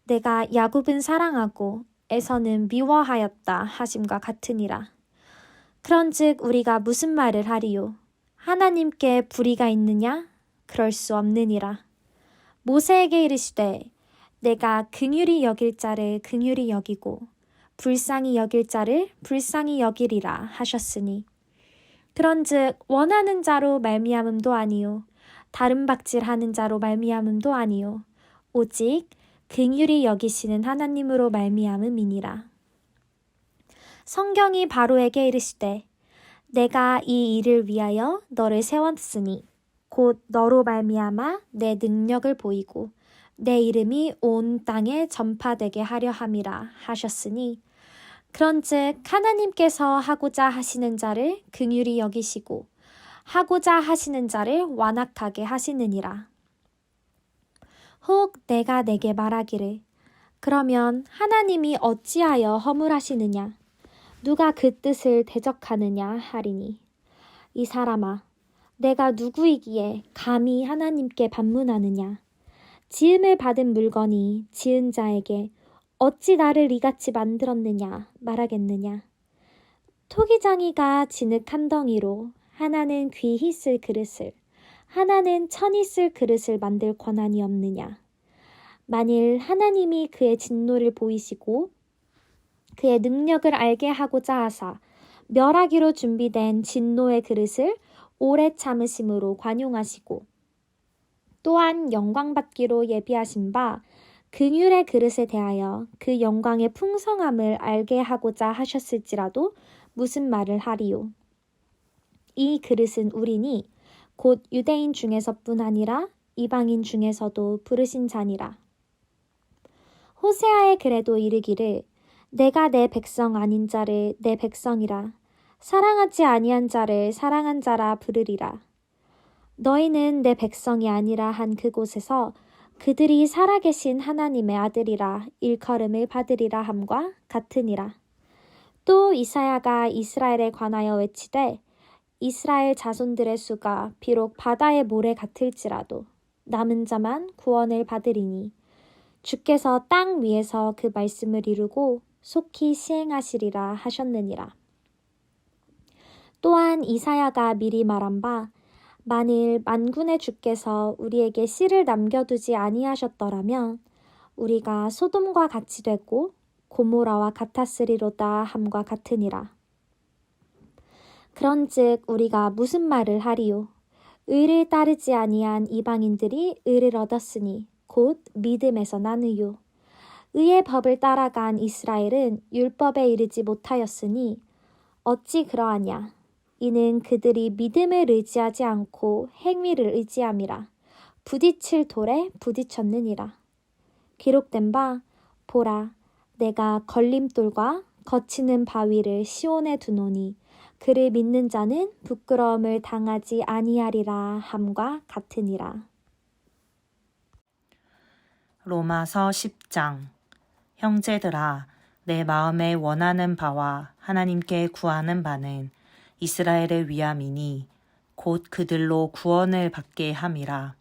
Speaker 9: 내가 야곱은 사랑하고 에서는 미워하였다 하심과 같으니라. 그런즉 우리가 무슨 말을 하리요? 하나님께 불의가 있느냐? 그럴 수 없느니라. 모세에게 이르시되 내가 긍휼히 여길 자를 긍휼히 여기고 불쌍히 여길 자를 불쌍히 여기리라 하셨으니 그런즉 원하는 자로 말미암음도 아니요 다른 박질하는 자로 말미암음도 아니요 오직 긍휼히 여기시는 하나님으로 말미암음이니라. 성경이 바로에게 이르시되 내가 이 일을 위하여 너를 세웠으니 곧 너로 말미암아 내 능력을 보이고 내 이름이 온 땅에 전파되게 하려 함이라 하셨으니 그런즉 하나님께서 하고자 하시는 자를 긍휼히 여기시고 하고자 하시는 자를 완악하게 하시느니라. 혹 내가 내게 말하기를 그러면 하나님이 어찌하여 허물하시느냐 누가 그 뜻을 대적하느냐 하리니 이 사람아 내가 누구이기에 감히 하나님께 반문하느냐 지음을 받은 물건이 지은 자에게 어찌 나를 이같이 만들었느냐 말하겠느냐 토기장이가 진흙 한 덩이로 하나는 귀히 쓸 그릇을 하나는 천히 쓸 그릇을 만들 권한이 없느냐 만일 하나님이 그의 진노를 보이시고 그의 능력을 알게 하고자 하사 멸하기로 준비된 진노의 그릇을 오래 참으심으로 관용하시고 또한 영광받기로 예비하신 바 긍휼의 그릇에 대하여 그 영광의 풍성함을 알게 하고자 하셨을지라도 무슨 말을 하리요. 이 그릇은 우리니 곧 유대인 중에서뿐 아니라 이방인 중에서도 부르신 자니라. 호세아의 글에도 이르기를 내가 내 백성 아닌 자를 내 백성이라 사랑하지 아니한 자를 사랑한 자라 부르리라. 너희는 내 백성이 아니라 한 그곳에서 그들이 살아계신 하나님의 아들이라 일컬음을 받으리라 함과 같으니라. 또 이사야가 이스라엘에 관하여 외치되 이스라엘 자손들의 수가 비록 바다의 모래 같을지라도 남은 자만 구원을 받으리니 주께서 땅 위에서 그 말씀을 이루고 속히 시행하시리라 하셨느니라. 또한 이사야가 미리 말한 바 만일 만군의 주께서 우리에게 씨를 남겨두지 아니하셨더라면 우리가 소돔과 같이 되고 고모라와 같았으리로다 함과 같으니라. 그런즉 우리가 무슨 말을 하리요? 의를 따르지 아니한 이방인들이 의를 얻었으니 곧 믿음에서 나누요. 의의 법을 따라간 이스라엘은 율법에 이르지 못하였으니 어찌 그러하냐? 이는 그들이 믿음을 의지하지 않고 행위를 의지함이라. 부딪힐 돌에 부딪혔느니라. 기록된 바 보라 내가 걸림돌과 거치는 바위를 시온에 두노니 그를 믿는 자는 부끄러움을 당하지 아니하리라 함과 같으니라.
Speaker 10: 로마서 10장. 형제들아 내 마음에 원하는 바와 하나님께 구하는 바는 이스라엘을 위함이니 곧 그들로 구원을 받게 함이라.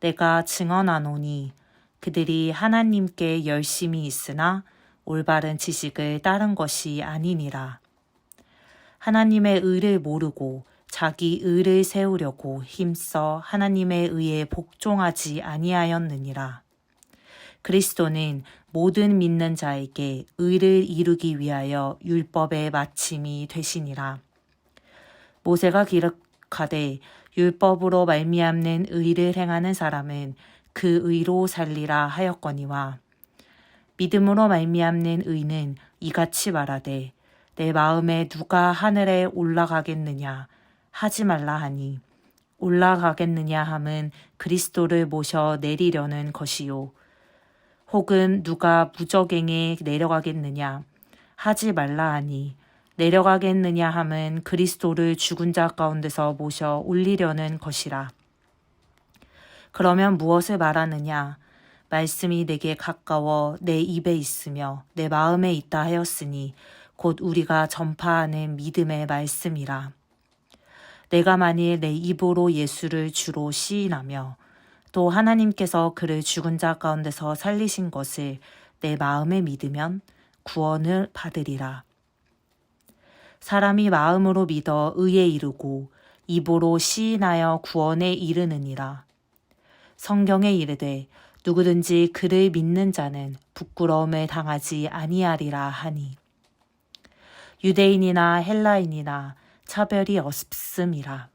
Speaker 10: 내가 증언하노니 그들이 하나님께 열심히 있으나 올바른 지식을 따른 것이 아니니라. 하나님의 의를 모르고 자기 의를 세우려고 힘써 하나님의 의에 복종하지 아니하였느니라. 그리스도는 모든 믿는 자에게 의를 이루기 위하여 율법의 마침이 되시니라. 모세가 기록하되 율법으로 말미암는 의를 행하는 사람은 그 의로 살리라 하였거니와 믿음으로 말미암는 의는 이같이 말하되 내 마음에 누가 하늘에 올라가겠느냐 하지 말라 하니 올라가겠느냐 함은 그리스도를 모셔 내리려는 것이요 혹은 누가 무저갱에 내려가겠느냐 하지 말라 하니 내려가겠느냐 함은 그리스도를 죽은 자 가운데서 모셔 올리려는 것이라. 그러면 무엇을 말하느냐? 말씀이 내게 가까워 내 입에 있으며 내 마음에 있다 하였으니 곧 우리가 전파하는 믿음의 말씀이라. 내가 만일 내 입으로 예수를 주로 시인하며 또 하나님께서 그를 죽은 자 가운데서 살리신 것을 내 마음에 믿으면 구원을 받으리라. 사람이 마음으로 믿어 의에 이르고 입으로 시인하여 구원에 이르느니라. 성경에 이르되 누구든지 그를 믿는 자는 부끄러움을 당하지 아니하리라 하니 유대인이나 헬라인이나 차별이 없음이라.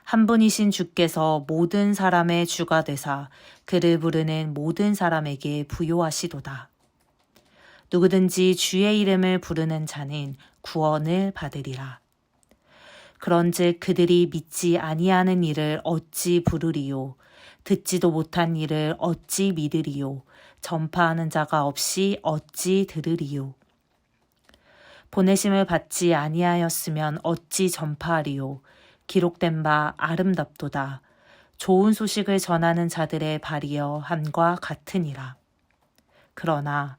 Speaker 10: 한 분이신 주께서 모든 사람의 주가 되사 그를 부르는 모든 사람에게 부요하시도다. 누구든지 주의 이름을 부르는 자는 구원을 받으리라. 그런즉 그들이 믿지 아니하는 일을 어찌 부르리요? 듣지도 못한 일을 어찌 믿으리요? 전파하는 자가 없이 어찌 들으리요? 보내심을 받지 아니하였으면 어찌 전파하리요? 기록된 바 아름답도다. 좋은 소식을 전하는 자들의 발이여 함과 같으니라. 그러나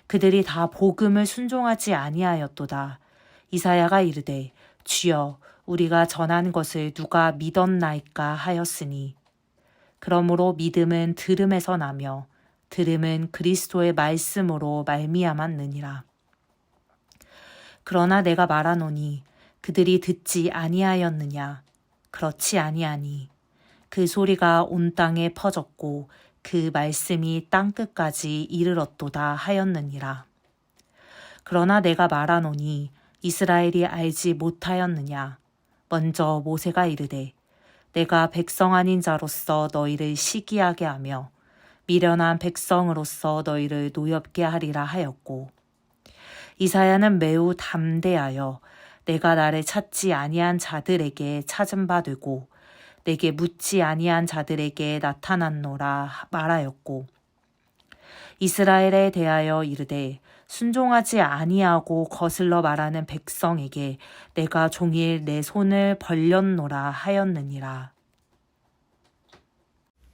Speaker 10: 그들이 다 복음을 순종하지 아니하였도다. 이사야가 이르되 주여 우리가 전한 것을 누가 믿었나이까 하였으니 그러므로 믿음은 들음에서 나며 들음은 그리스도의 말씀으로 말미암았느니라. 그러나 내가 말하노니 그들이 듣지 아니하였느냐? 그렇지 아니하니 그 소리가 온 땅에 퍼졌고 그 말씀이 땅끝까지 이르렀도다 하였느니라. 그러나 내가 말하노니 이스라엘이 알지 못하였느냐? 먼저 모세가 이르되 내가 백성 아닌 자로서 너희를 시기하게 하며 미련한 백성으로서 너희를 노엽게 하리라 하였고 이사야는 매우 담대하여 내가 나를 찾지 아니한 자들에게 찾은 바 되고 내게 묻지 아니한 자들에게 나타났노라 말하였고 이스라엘에 대하여 이르되 순종하지 아니하고 거슬러 말하는 백성에게 내가 종일 내 손을 벌렸노라 하였느니라.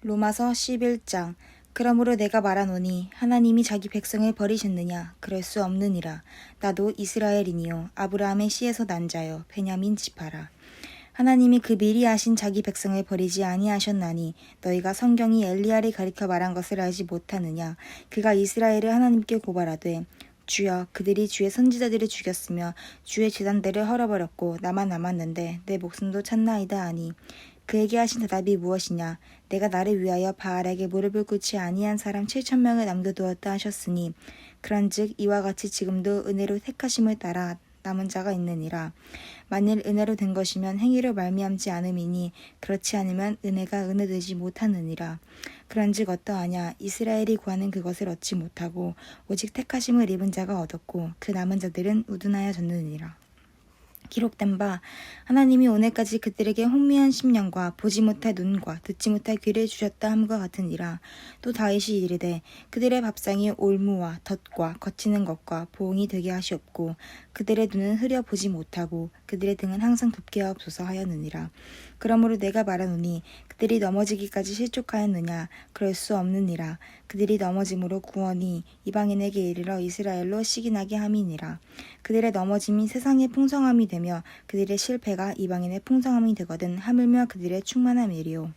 Speaker 11: 로마서 11장. 그러므로 내가 말하노니 하나님이 자기 백성을 버리셨느냐? 그럴 수 없느니라. 나도 이스라엘이니요 아브라함의 씨에서 난 자여 베냐민 지파라. 하나님이 그 미리 아신 자기 백성을 버리지 아니하셨나니 너희가 성경이 엘리야를 가리켜 말한 것을 알지 못하느냐? 그가 이스라엘을 하나님께 고발하되 주여 그들이 주의 선지자들을 죽였으며 주의 제단들을 헐어버렸고 나만 남았는데 내 목숨도 찾나이다 하니 그에게 하신 대답이 무엇이냐? 내가 나를 위하여 바알에게 무릎을 꿇지 아니한 사람 7,000명을 남겨두었다 하셨으니 그런즉 이와 같이 지금도 은혜로 택하심을 따라 남은 자가 있느니라. 만일 은혜로 된 것이면 행위로 말미암지 않음이니 그렇지 않으면 은혜가 은혜되지 못하느니라. 그런즉 어떠하냐? 이스라엘이 구하는 그것을 얻지 못하고 오직 택하심을 입은 자가 얻었고 그 남은 자들은 우둔하여졌느니라. 기록된 바 하나님이 오늘까지 그들에게 혼미한 심령과 보지 못할 눈과 듣지 못할 귀를 주셨다 함과 같으니라. 또 다윗이 이르되 그들의 밥상이 올무와 덫과 거치는 것과 보응이 되게 하시옵고 그들의 눈은 흐려 보지 못하고 그들의 등은 항상 돋게 하옵소서 하였느니라. 그러므로 내가 말하노니 그들이 넘어지기까지 실족하였느냐? 그럴 수 없느니라. 그들이 넘어짐으로 구원이 이방인에게 이르러 이스라엘로 시기나게 함이니라. 그들의 넘어짐이 세상의 풍성함이 되며 그들의 실패가 이방인의 풍성함이 되거든 하물며 그들의 충만함이리요.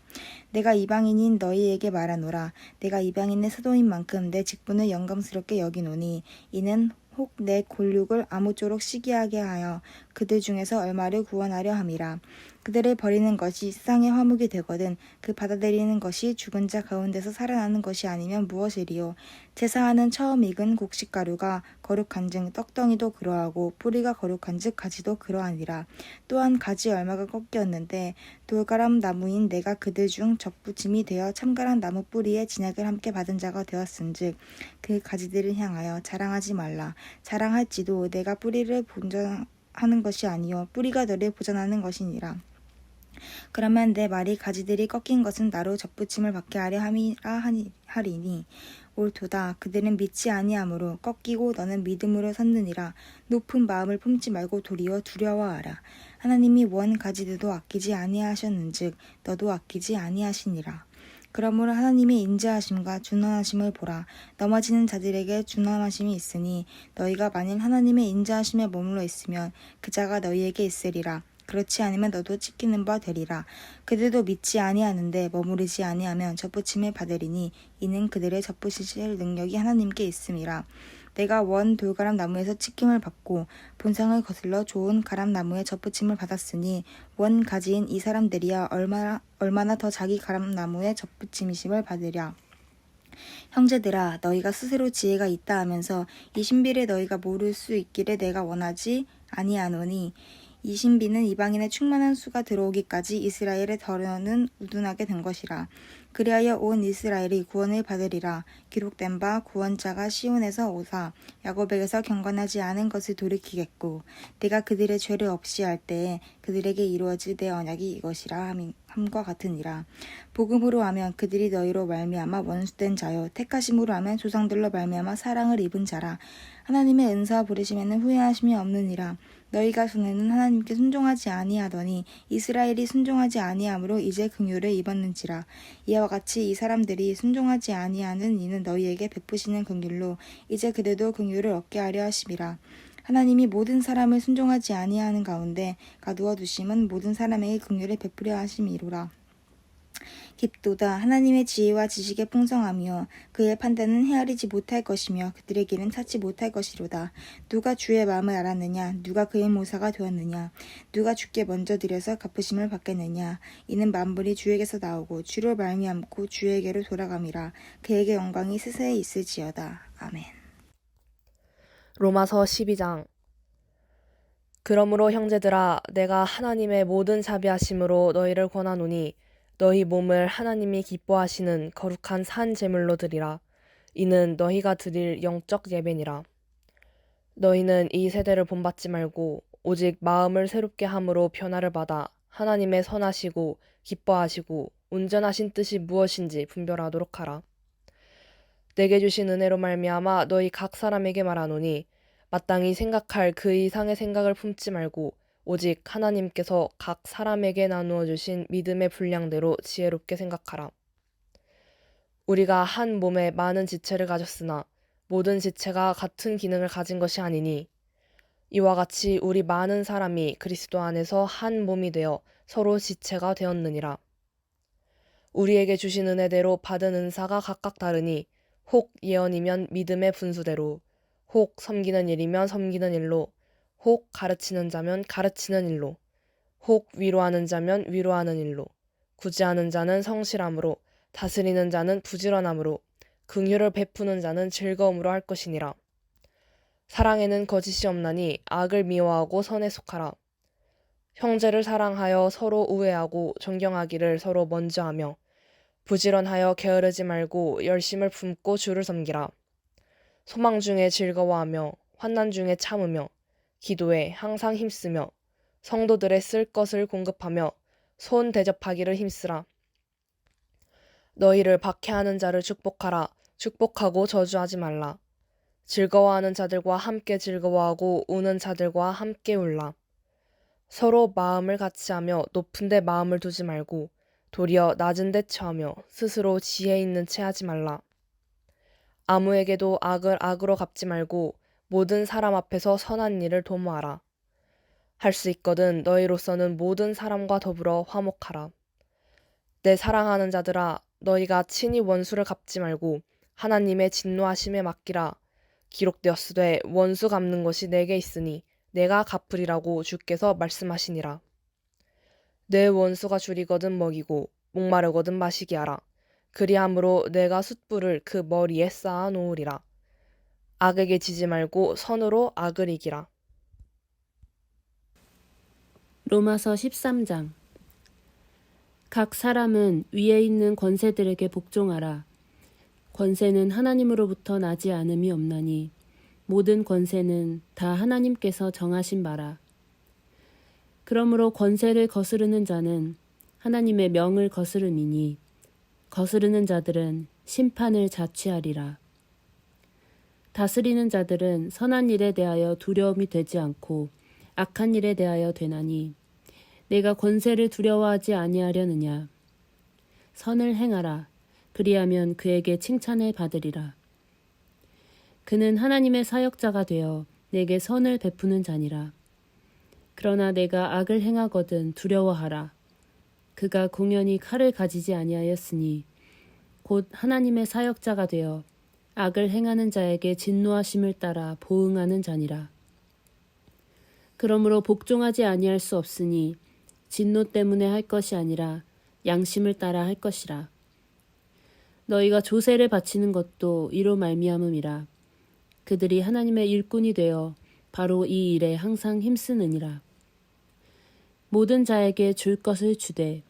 Speaker 11: 내가 이방인인 너희에게 말하노라. 내가 이방인의 사도인 만큼 내 직분을 영광스럽게 여기노니 이는 혹 내 골육을 아무쪼록 시기하게 하여 그들 중에서 얼마를 구원하려 함이라. 그들을 버리는 것이 세상의 화목이 되거든 그 받아들이는 것이 죽은 자 가운데서 살아나는 것이 아니면 무엇이리요. 제사하는 처음 익은 곡식가루가 거룩한즉 떡덩이도 그러하고 뿌리가 거룩한즉 가지도 그러하니라. 또한 가지 얼마가 꺾였는데 돌가람 나무인 내가 그들 중 접붙임이 되어 참가람 나무 뿌리에 진약을 함께 받은 자가 되었은즉 그 가지들을 향하여 자랑하지 말라. 자랑할지도 내가 뿌리를 보전하는 것이 아니요 뿌리가 너를 보전하는 것이니라. 그러면 내 말이 가지들이 꺾인 것은 나로 접붙임을 받게 하려 함이라 하리니 옳도다. 그들은 믿지 아니하므로 꺾이고 너는 믿음으로 섰느니라. 높은 마음을 품지 말고 도리어 두려워하라. 하나님이 원 가지들도 아끼지 아니하셨는즉 너도 아끼지 아니하시니라. 그러므로 하나님의 인자하심과 준원하심을 보라. 넘어지는 자들에게 준원하심이 있으니 너희가 만일 하나님의 인자하심에 머물러 있으면 그 자가 너희에게 있으리라. 그렇지 않으면 너도 찢기는 바 되리라. 그들도 믿지 아니하는데 머무르지 아니하면 접붙임을 받으리니 이는 그들의 접붙이실 능력이 하나님께 있음이라. 내가 원 돌가람 나무에서 찢김을 받고 본상을 거슬러 좋은 가람 나무에 접붙임을 받았으니 원 가지인 이 사람들이야 얼마나 더 자기 가람 나무에 접붙임이심을 받으랴. 형제들아, 너희가 스스로 지혜가 있다 하면서 이 신비를 너희가 모를 수 있기를 내가 원하지 아니하노니 이 신비는 이방인의 충만한 수가 들어오기까지 이스라엘의 더러는 우둔하게 된 것이라. 그리하여 온 이스라엘이 구원을 받으리라. 기록된 바 구원자가 시온에서 오사 야곱에게서 경건하지 않은 것을 돌이키겠고 내가 그들의 죄를 없이 할 때에 그들에게 이루어질 내 언약이 이것이라 함과 같으니라. 복음으로 하면 그들이 너희로 말미암아 원수된 자요 택하심으로 하면 조상들로 말미암아 사랑을 입은 자라. 하나님의 은사와 부르심에는 후회하심이 없느니라. 너희가 전에는 하나님께 순종하지 아니하더니 이스라엘이 순종하지 아니함으로 이제 긍휼을 입었는지라. 이와 같이 이 사람들이 순종하지 아니하는 이는 너희에게 베푸시는 긍휼로 이제 그들도 긍휼을 얻게 하려 하심이라. 하나님이 모든 사람을 순종하지 아니하는 가운데 가두어 두심은 모든 사람에게 긍휼을 베푸려 하심이로라. 깊도다. 하나님의 지혜와 지식의 풍성함이요 그의 판단은 헤아리지 못할 것이며 그들의 길은 찾지 못할 것이로다. 누가 주의 마음을 알았느냐? 누가 그의 모사가 되었느냐? 누가 주께 먼저 드려서 갚으심을 받겠느냐? 이는 만물이 주에게서 나오고 주로 말미암고 주에게로 돌아감이라. 그에게 영광이 세세히 있을지어다. 아멘.
Speaker 12: 로마서 12장. 그러므로 형제들아, 내가 하나님의 모든 자비하심으로 너희를 권하노니 너희 몸을 하나님이 기뻐하시는 거룩한 산 제물로 드리라. 이는 너희가 드릴 영적 예배니라. 너희는 이 세대를 본받지 말고 오직 마음을 새롭게 함으로 변화를 받아 하나님의 선하시고 기뻐하시고 온전하신 뜻이 무엇인지 분별하도록 하라. 내게 주신 은혜로 말미암아 너희 각 사람에게 말하노니 마땅히 생각할 그 이상의 생각을 품지 말고 오직 하나님께서 각 사람에게 나누어 주신 믿음의 분량대로 지혜롭게 생각하라. 우리가 한 몸에 많은 지체를 가졌으나 모든 지체가 같은 기능을 가진 것이 아니니 이와 같이 우리 많은 사람이 그리스도 안에서 한 몸이 되어 서로 지체가 되었느니라. 우리에게 주신 은혜대로 받은 은사가 각각 다르니 혹 예언이면 믿음의 분수대로, 혹 섬기는 일이면 섬기는 일로, 혹 가르치는 자면 가르치는 일로, 혹 위로하는 자면 위로하는 일로, 구제하는 자는 성실함으로, 다스리는 자는 부지런함으로, 긍휼을 베푸는 자는 즐거움으로 할 것이니라. 사랑에는 거짓이 없나니 악을 미워하고 선에 속하라. 형제를 사랑하여 서로 우애하고 존경하기를 서로 먼저 하며 부지런하여 게으르지 말고 열심을 품고 주를 섬기라. 소망 중에 즐거워하며 환난 중에 참으며 기도에 항상 힘쓰며 성도들의 쓸 것을 공급하며 손 대접하기를 힘쓰라. 너희를 박해하는 자를 축복하라. 축복하고 저주하지 말라. 즐거워하는 자들과 함께 즐거워하고 우는 자들과 함께 울라. 서로 마음을 같이 하며 높은 데 마음을 두지 말고 도리어 낮은 데 처하며 스스로 지혜 있는 채 하지 말라. 아무에게도 악을 악으로 갚지 말고 모든 사람 앞에서 선한 일을 도모하라. 할 수 있거든 너희로서는 모든 사람과 더불어 화목하라. 내 사랑하는 자들아, 너희가 친히 원수를 갚지 말고 하나님의 진노하심에 맡기라. 기록되었으되 원수 갚는 것이 내게 있으니 내가 갚으리라고 주께서 말씀하시니라. 내 원수가 줄이거든 먹이고 목마르거든 마시게 하라. 그리함으로 내가 숯불을 그 머리에 쌓아 놓으리라. 악에게 지지 말고 선으로 악을 이기라.
Speaker 5: 로마서 13장. 각 사람은 위에 있는 권세들에게 복종하라. 권세는 하나님으로부터 나지 않음이 없나니 모든 권세는 다 하나님께서 정하신 바라. 그러므로 권세를 거스르는 자는 하나님의 명을 거스름이니 거스르는 자들은 심판을 자취하리라. 다스리는 자들은 선한 일에 대하여 두려움이 되지 않고 악한 일에 대하여 되나니 내가 권세를 두려워하지 아니하려느냐. 선을 행하라. 그리하면 그에게 칭찬을 받으리라. 그는 하나님의 사역자가 되어 내게 선을 베푸는 자니라. 그러나 내가 악을 행하거든 두려워하라. 그가 공연히 칼을 가지지 아니하였으니 곧 하나님의 사역자가 되어 악을 행하는 자에게 진노하심을 따라 보응하는 자니라. 그러므로 복종하지 아니할 수 없으니 진노 때문에 할 것이 아니라 양심을 따라 할 것이라. 너희가 조세를 바치는 것도 이로 말미암음이라. 그들이 하나님의 일꾼이 되어 바로 이 일에 항상 힘쓰느니라. 모든 자에게 줄 것을 주되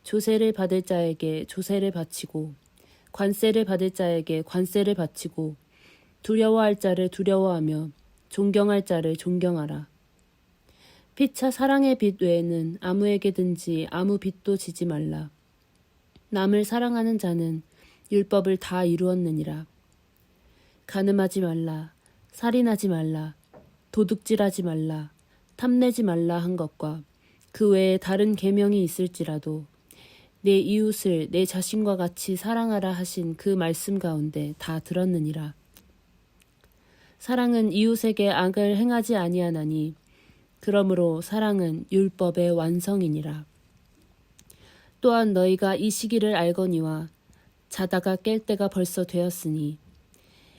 Speaker 5: 조세를 받을 자에게 조세를 바치고 관세를 받을 자에게 관세를 바치고 두려워할 자를 두려워하며 존경할 자를 존경하라. 피차 사랑의 빚 외에는 아무에게든지 아무 빚도 지지 말라. 남을 사랑하는 자는 율법을 다 이루었느니라. 간음하지 말라, 살인하지 말라, 도둑질하지 말라, 탐내지 말라 한 것과 그 외에 다른 계명이 있을지라도 내 이웃을 내 자신과 같이 사랑하라 하신 그 말씀 가운데 다 들었느니라. 사랑은 이웃에게 악을 행하지 아니하나니 그러므로 사랑은 율법의 완성이니라. 또한 너희가 이 시기를 알거니와 자다가 깰 때가 벌써 되었으니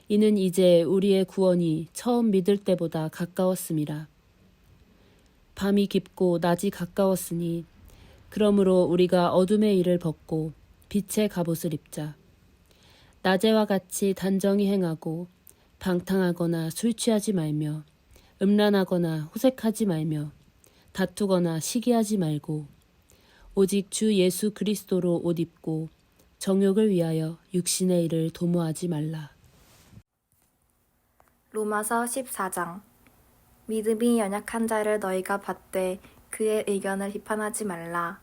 Speaker 5: 이는 이제 우리의 구원이 처음 믿을 때보다 가까웠음이라. 밤이 깊고 낮이 가까웠으니 그러므로 우리가 어둠의 일을 벗고 빛의 갑옷을 입자. 낮에와 같이 단정히 행하고 방탕하거나 술 취하지 말며 음란하거나 호색하지 말며 다투거나 시기하지 말고 오직 주 예수 그리스도로 옷 입고 정욕을 위하여 육신의 일을 도모하지 말라.
Speaker 13: 로마서 14장. 믿음이 연약한 자를 너희가 받되 그의 의견을 비판하지 말라.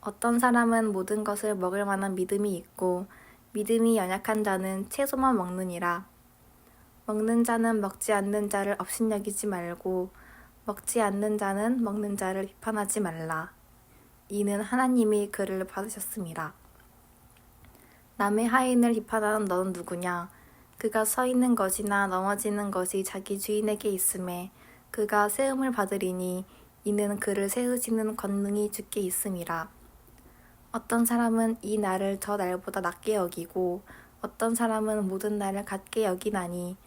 Speaker 13: 어떤 사람은 모든 것을 먹을 만한 믿음이 있고 믿음이 연약한 자는 채소만 먹느니라. 먹는 자는 먹지 않는 자를 업신여기지 말고 먹지 않는 자는 먹는 자를 비판하지 말라. 이는 하나님이 그를 받으셨음이라. 남의 하인을 비판하는 너는 누구냐? 그가 서 있는 것이나 넘어지는 것이 자기 주인에게 있음에 그가 세움을 받으리니 이는 그를 세우시는 권능이 주께 있음이라. 어떤 사람은 이 날을 저 날보다 낮게 여기고 어떤 사람은 모든 날을 같게 여기나니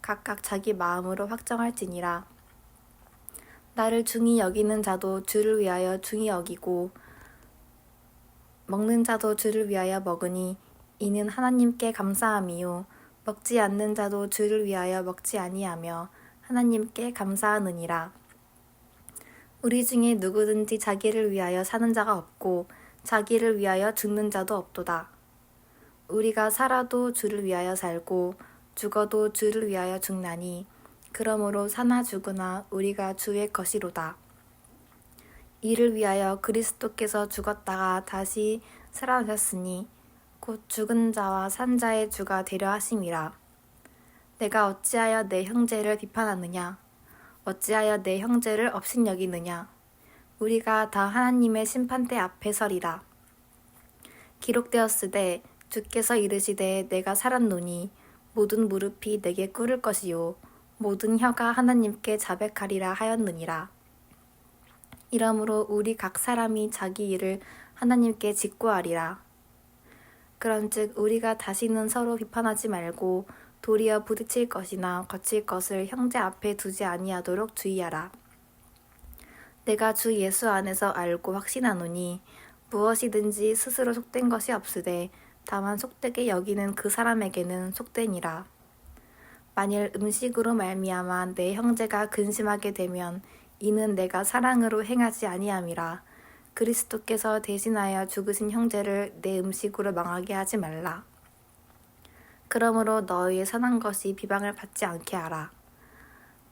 Speaker 13: 각각 자기 마음으로 확정할지니라. 나를 중히 여기는 자도 주를 위하여 중히 여기고 먹는 자도 주를 위하여 먹으니 이는 하나님께 감사함이요 먹지 않는 자도 주를 위하여 먹지 아니하며 하나님께 감사하느니라. 우리 중에 누구든지 자기를 위하여 사는 자가 없고 자기를 위하여 죽는 자도 없도다. 우리가 살아도 주를 위하여 살고 죽어도 주를 위하여 죽나니 그러므로 사나 죽으나 우리가 주의 것이로다. 이를 위하여 그리스도께서 죽었다가 다시 살아나셨으니 곧 죽은 자와 산 자의 주가 되려 하심이라. 내가 어찌하여 내 형제를 비판하느냐? 어찌하여 내 형제를 업신여기느냐? 우리가 다 하나님의 심판대 앞에 서리라. 기록되었으되 주께서 이르시되 내가 살았노니 모든 무릎이 내게 꿇을 것이요 모든 혀가 하나님께 자백하리라 하였느니라. 이러므로 우리 각 사람이 자기 일을 하나님께 직구하리라. 그런즉 우리가 다시는 서로 비판하지 말고 도리어 부딪힐 것이나 거칠 것을 형제 앞에 두지 아니하도록 주의하라. 내가 주 예수 안에서 알고 확신하노니 무엇이든지 스스로 속된 것이 없으되 다만 속되게 여기는 그 사람에게는 속되니라. 만일 음식으로 말미암아 내 형제가 근심하게 되면 이는 내가 사랑으로 행하지 아니함이라. 그리스도께서 대신하여 죽으신 형제를 내 음식으로 망하게 하지 말라. 그러므로 너희의 선한 것이 비방을 받지 않게 하라.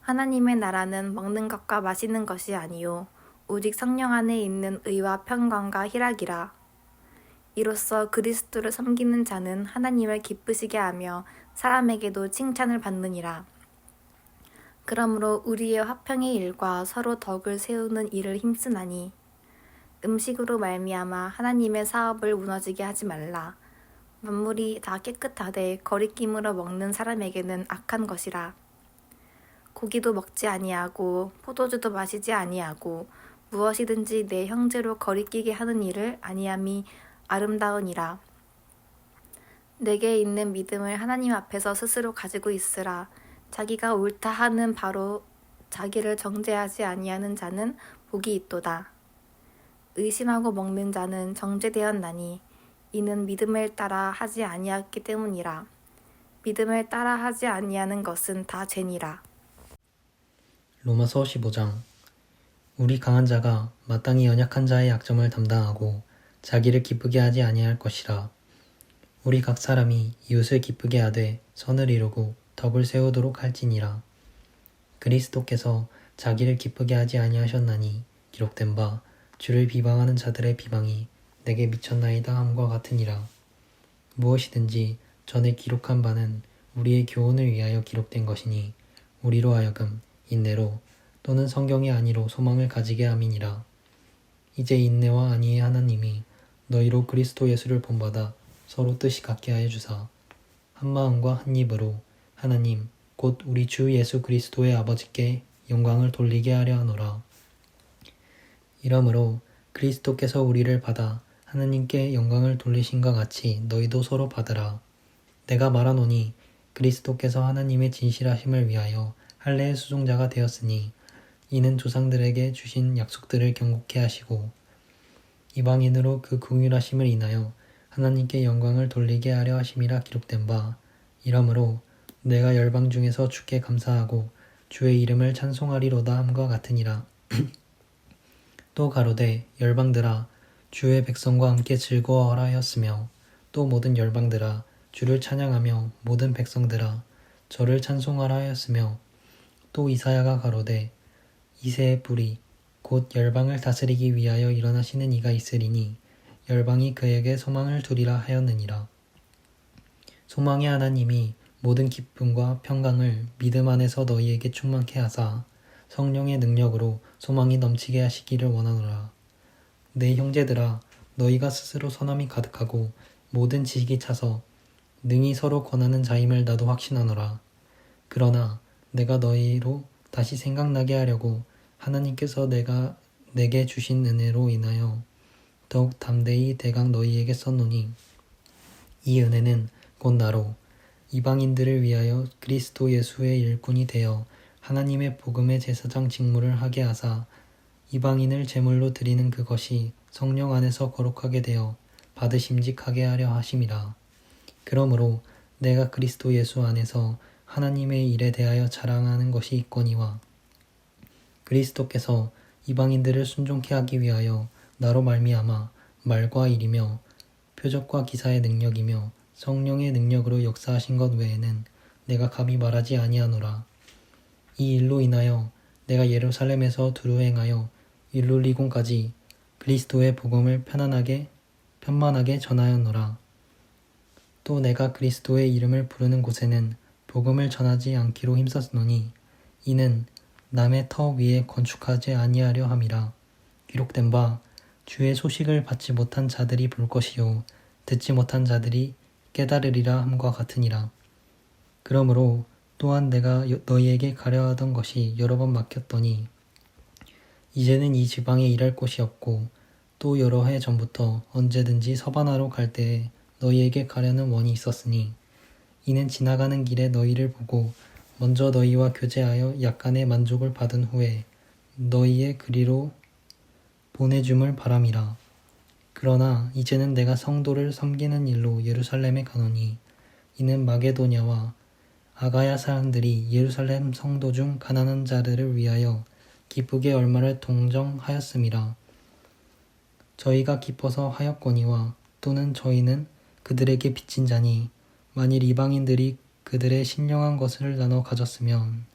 Speaker 13: 하나님의 나라는 먹는 것과 마시는 것이 아니요 오직 성령 안에 있는 의와 평강과 희락이라. 이로써 그리스도를 섬기는 자는 하나님을 기쁘시게 하며 사람에게도 칭찬을 받느니라. 그러므로 우리의 화평의 일과 서로 덕을 세우는 일을 힘쓰나니 음식으로 말미암아 하나님의 사업을 무너지게 하지 말라. 만물이 다 깨끗하되 거리낌으로 먹는 사람에게는 악한 것이라. 고기도 먹지 아니하고 포도주도 마시지 아니하고 무엇이든지 내 형제로 거리끼게 하는 일을 아니함이 아름다우니라. 내게 있는 믿음을 하나님 앞에서 스스로 가지고 있으라. 자기가 옳다 하는 바로 자기를 정죄하지 아니하는 자는 복이 있도다. 의심하고 먹는 자는 정죄되었나니 이는 믿음을 따라 하지 아니하기 때문이라. 믿음을 따라 하지 아니하는 것은 다 죄니라.
Speaker 14: 로마서 15장. 우리 강한 자가 마땅히 연약한 자의 약점을 담당하고 자기를 기쁘게 하지 아니할 것이라. 우리 각 사람이 이웃을 기쁘게 하되 선을 이루고 덕을 세우도록 할지니라. 그리스도께서 자기를 기쁘게 하지 아니하셨나니 기록된 바 주를 비방하는 자들의 비방이 내게 미쳤나이다 함과 같으니라. 무엇이든지 전에 기록한 바는 우리의 교훈을 위하여 기록된 것이니 우리로 하여금 인내로 또는 성경이 아니로 소망을 가지게 함이니라. 이제 인내와 안위의 하나님이 너희로 그리스도 예수를 본받아 서로 뜻이 같게 하여 주사 한 마음과 한 입으로 하나님 곧 우리 주 예수 그리스도의 아버지께 영광을 돌리게 하려 하노라. 이러므로 그리스도께서 우리를 받아 하나님께 영광을 돌리신과 같이 너희도 서로 받으라. 내가 말하노니 그리스도께서 하나님의 진실하심을 위하여 할례의 수종자가 되었으니 이는 조상들에게 주신 약속들을 경고케 하시고 이방인으로 그 긍휼하심을 인하여 하나님께 영광을 돌리게 하려 하심이라 기록된 바. 이러므로 내가 열방 중에서 주께 감사하고 주의 이름을 찬송하리로다 함과 같으니라. 또 가로되 열방들아 주의 백성과 함께 즐거워하라 하였으며 또 모든 열방들아 주를 찬양하며 모든 백성들아 저를 찬송하라 하였으며 또 이사야가 가로되 이새의 뿌리 곧 열방을 다스리기 위하여 일어나시는 이가 있으리니 열방이 그에게 소망을 두리라 하였느니라. 소망의 하나님이 모든 기쁨과 평강을 믿음 안에서 너희에게 충만케 하사 성령의 능력으로 소망이 넘치게 하시기를 원하노라. 내 형제들아 너희가 스스로 선함이 가득하고 모든 지식이 차서 능히 서로 권하는 자임을 나도 확신하노라. 그러나 내가 너희로 다시 생각나게 하려고 하나님께서 내게 주신 은혜로 인하여 더욱 담대히 대강 너희에게 썼노니 이 은혜는 곧 나로 이방인들을 위하여 그리스도 예수의 일꾼이 되어 하나님의 복음의 제사장 직무를 하게 하사 이방인을 제물로 드리는 그것이 성령 안에서 거룩하게 되어 받으심직하게 하려 하심이라. 그러므로 내가 그리스도 예수 안에서 하나님의 일에 대하여 자랑하는 것이 있거니와 그리스도께서 이방인들을 순종케 하기 위하여 나로 말미암아 말과 일이며 표적과 기사의 능력이며 성령의 능력으로 역사하신 것 외에는 내가 감히 말하지 아니하노라. 이 일로 인하여 내가 예루살렘에서 두루 행하여 일룰리곤까지 그리스도의 복음을 편만하게 전하였노라. 또 내가 그리스도의 이름을 부르는 곳에는 복음을 전하지 않기로 힘썼노니 이는 남의 터 위에 건축하지 아니하려 함이라. 기록된 바 주의 소식을 받지 못한 자들이 볼 것이요 듣지 못한 자들이 깨달으리라 함과 같으니라. 그러므로 또한 내가 너희에게 가려하던 것이 여러 번 막혔더니 이제는 이 지방에 일할 곳이 없고 또 여러 해 전부터 언제든지 서바나로 갈 때에 너희에게 가려는 원이 있었으니 이는 지나가는 길에 너희를 보고 먼저 너희와 교제하여 약간의 만족을 받은 후에 너희의 그리로 보내줌을 바람이라. 그러나 이제는 내가 성도를 섬기는 일로 예루살렘에 가노니 이는 마게도냐와 아가야 사람들이 예루살렘 성도 중 가난한 자들을 위하여 기쁘게 얼마를 동정하였음이라. 저희가 기뻐서 하였거니와 또는 저희는 그들에게 빚진 자니 만일 이방인들이 그들의 신령한 것을 나눠 가졌으면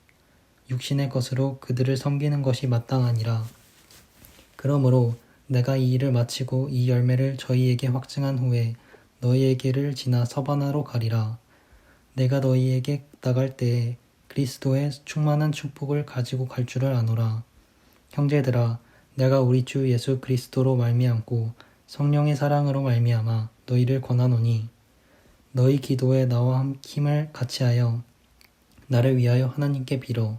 Speaker 14: 육신의 것으로 그들을 섬기는 것이 마땅하니라. 그러므로 내가 이 일을 마치고 이 열매를 저희에게 확증한 후에 너희에게를 지나 서바나로 가리라. 내가 너희에게 나갈 때에 그리스도의 충만한 축복을 가지고 갈 줄을 아노라. 형제들아, 내가 우리 주 예수 그리스도로 말미암고 성령의 사랑으로 말미암아 너희를 권하노니 너희 기도에 나와 힘을 같이하여 나를 위하여 하나님께 빌어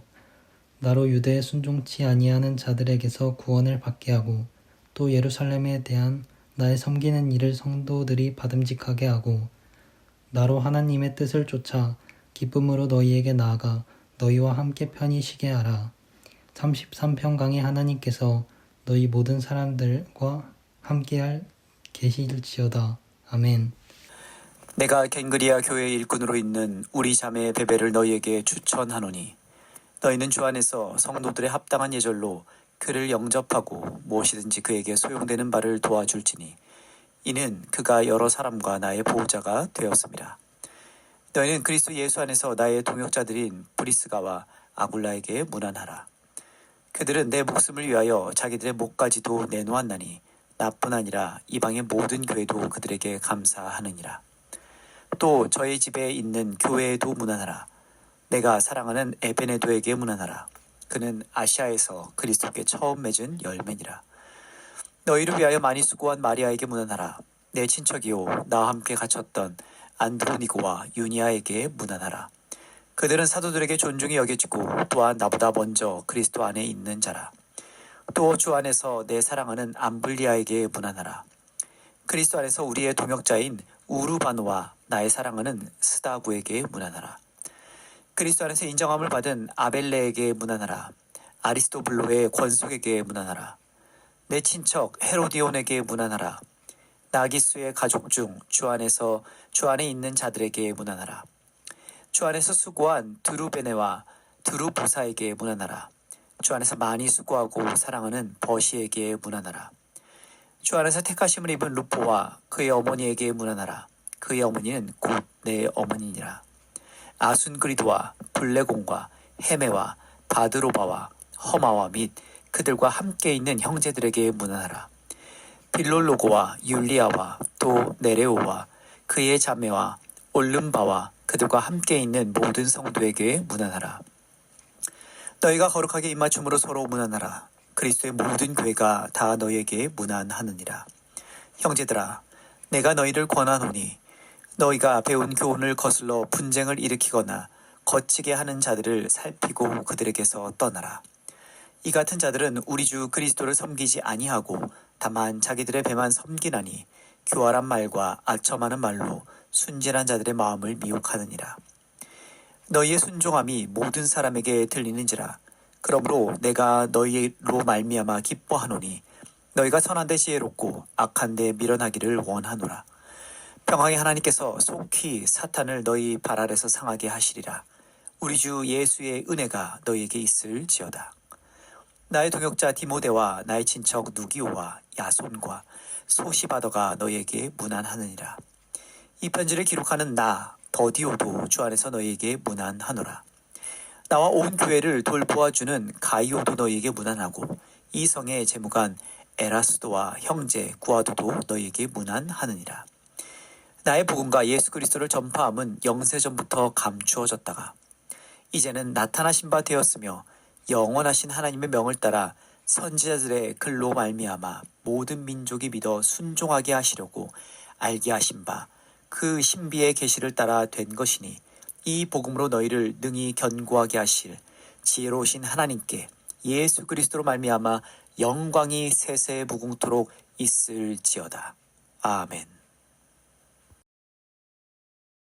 Speaker 14: 나로 유대에 순종치 아니하는 자들에게서 구원을 받게 하고 또 예루살렘에 대한 나의 섬기는 일을 성도들이 받음직하게 하고 나로 하나님의 뜻을 쫓아 기쁨으로 너희에게 나아가 너희와 함께 편히 쉬게 하라. 33평강의 하나님께서 너희 모든 사람들과 함께할 계실지어다. 아멘.
Speaker 15: 내가 갱그리아 교회 일꾼으로 있는 우리 자매 베베를 너희에게 추천하노니 너희는 주 안에서 성도들의 합당한 예절로 그를 영접하고 무엇이든지 그에게 소용되는 바를 도와줄지니 이는 그가 여러 사람과 나의 보호자가 되었습니다. 너희는 그리스도 예수 안에서 나의 동역자들인 브리스가와 아굴라에게 문안하라. 그들은 내 목숨을 위하여 자기들의 목까지도 내놓았나니 나뿐 아니라 이방의 모든 교회도 그들에게 감사하느니라. 또 저희 집에 있는 교회에도 문안하라. 내가 사랑하는 에베네도에게 문안하라. 그는 아시아에서 그리스도께 처음 맺은 열매니라. 너희를 위하여 많이 수고한 마리아에게 문안하라. 내 친척이요 나와 함께 갇혔던 안드로니고와 유니아에게 문안하라. 그들은 사도들에게 존중이 여겨지고 또한 나보다 먼저 그리스도 안에 있는 자라. 또 주 안에서 내 사랑하는 암블리아에게 문안하라. 그리스도 안에서 우리의 동역자인 우르바노와 나의 사랑하는 스다구에게 문안하라. 그리스도 안에서 인정함을 받은 아벨레에게 문안하라. 아리스토블로의 권속에게 문안하라. 내 친척 헤로디온에게 문안하라. 나기수의 가족 중 주 안에 있는 자들에게 문안하라. 주 안에서 수고한 드루베네와 드루보사에게 문안하라. 주 안에서 많이 수고하고 사랑하는 버시에게 문안하라. 주 안에서 택하심을 입은 루포와 그의 어머니에게 문안하라. 그의 어머니는 곧 내 어머니니라. 아순그리도와 블레공과 헤메와 바드로바와 허마와 및 그들과 함께 있는 형제들에게 문안하라. 빌롤로고와 율리아와 또 네레오와 그의 자매와 올름바와 그들과 함께 있는 모든 성도에게 문안하라. 너희가 거룩하게 입맞춤으로 서로 문안하라. 그리스도의 모든 교회가 다 너희에게 문안하느니라. 형제들아, 내가 너희를 권하노니 너희가 배운 교훈을 거슬러 분쟁을 일으키거나 거치게 하는 자들을 살피고 그들에게서 떠나라. 이 같은 자들은 우리 주 그리스도를 섬기지 아니하고 다만 자기들의 배만 섬기나니 교활한 말과 아첨하는 말로 순진한 자들의 마음을 미혹하느니라. 너희의 순종함이 모든 사람에게 들리는지라. 그러므로 내가 너희로 말미암아 기뻐하노니 너희가 선한데 지혜롭고 악한데 미련하기를 원하노라. 평강의 하나님께서 속히 사탄을 너희 발 아래서 상하게 하시리라. 우리 주 예수의 은혜가 너희에게 있을지어다. 나의 동역자 디모데와 나의 친척 누기오와 야손과 소시바더가 너희에게 문안하느니라. 이 편지를 기록하는 나 더디오도 주 안에서 너희에게 문안하노라. 나와 온 교회를 돌보아주는 가이오도 너희에게 문안하고 이 성의 재무관 에라스도와 형제 구아도도 너희에게 문안하느니라. 나의 복음과 예수 그리스도를 전파함은 영세전부터 감추어졌다가 이제는 나타나신 바 되었으며 영원하신 하나님의 명을 따라 선지자들의 글로 말미암아 모든 민족이 믿어 순종하게 하시려고 알게 하신 바 그 신비의 계시를 따라 된 것이니 이 복음으로 너희를 능히 견고하게 하실 지혜로우신 하나님께 예수 그리스도로 말미암아 영광이 세세 무궁토록 있을지어다. 아멘.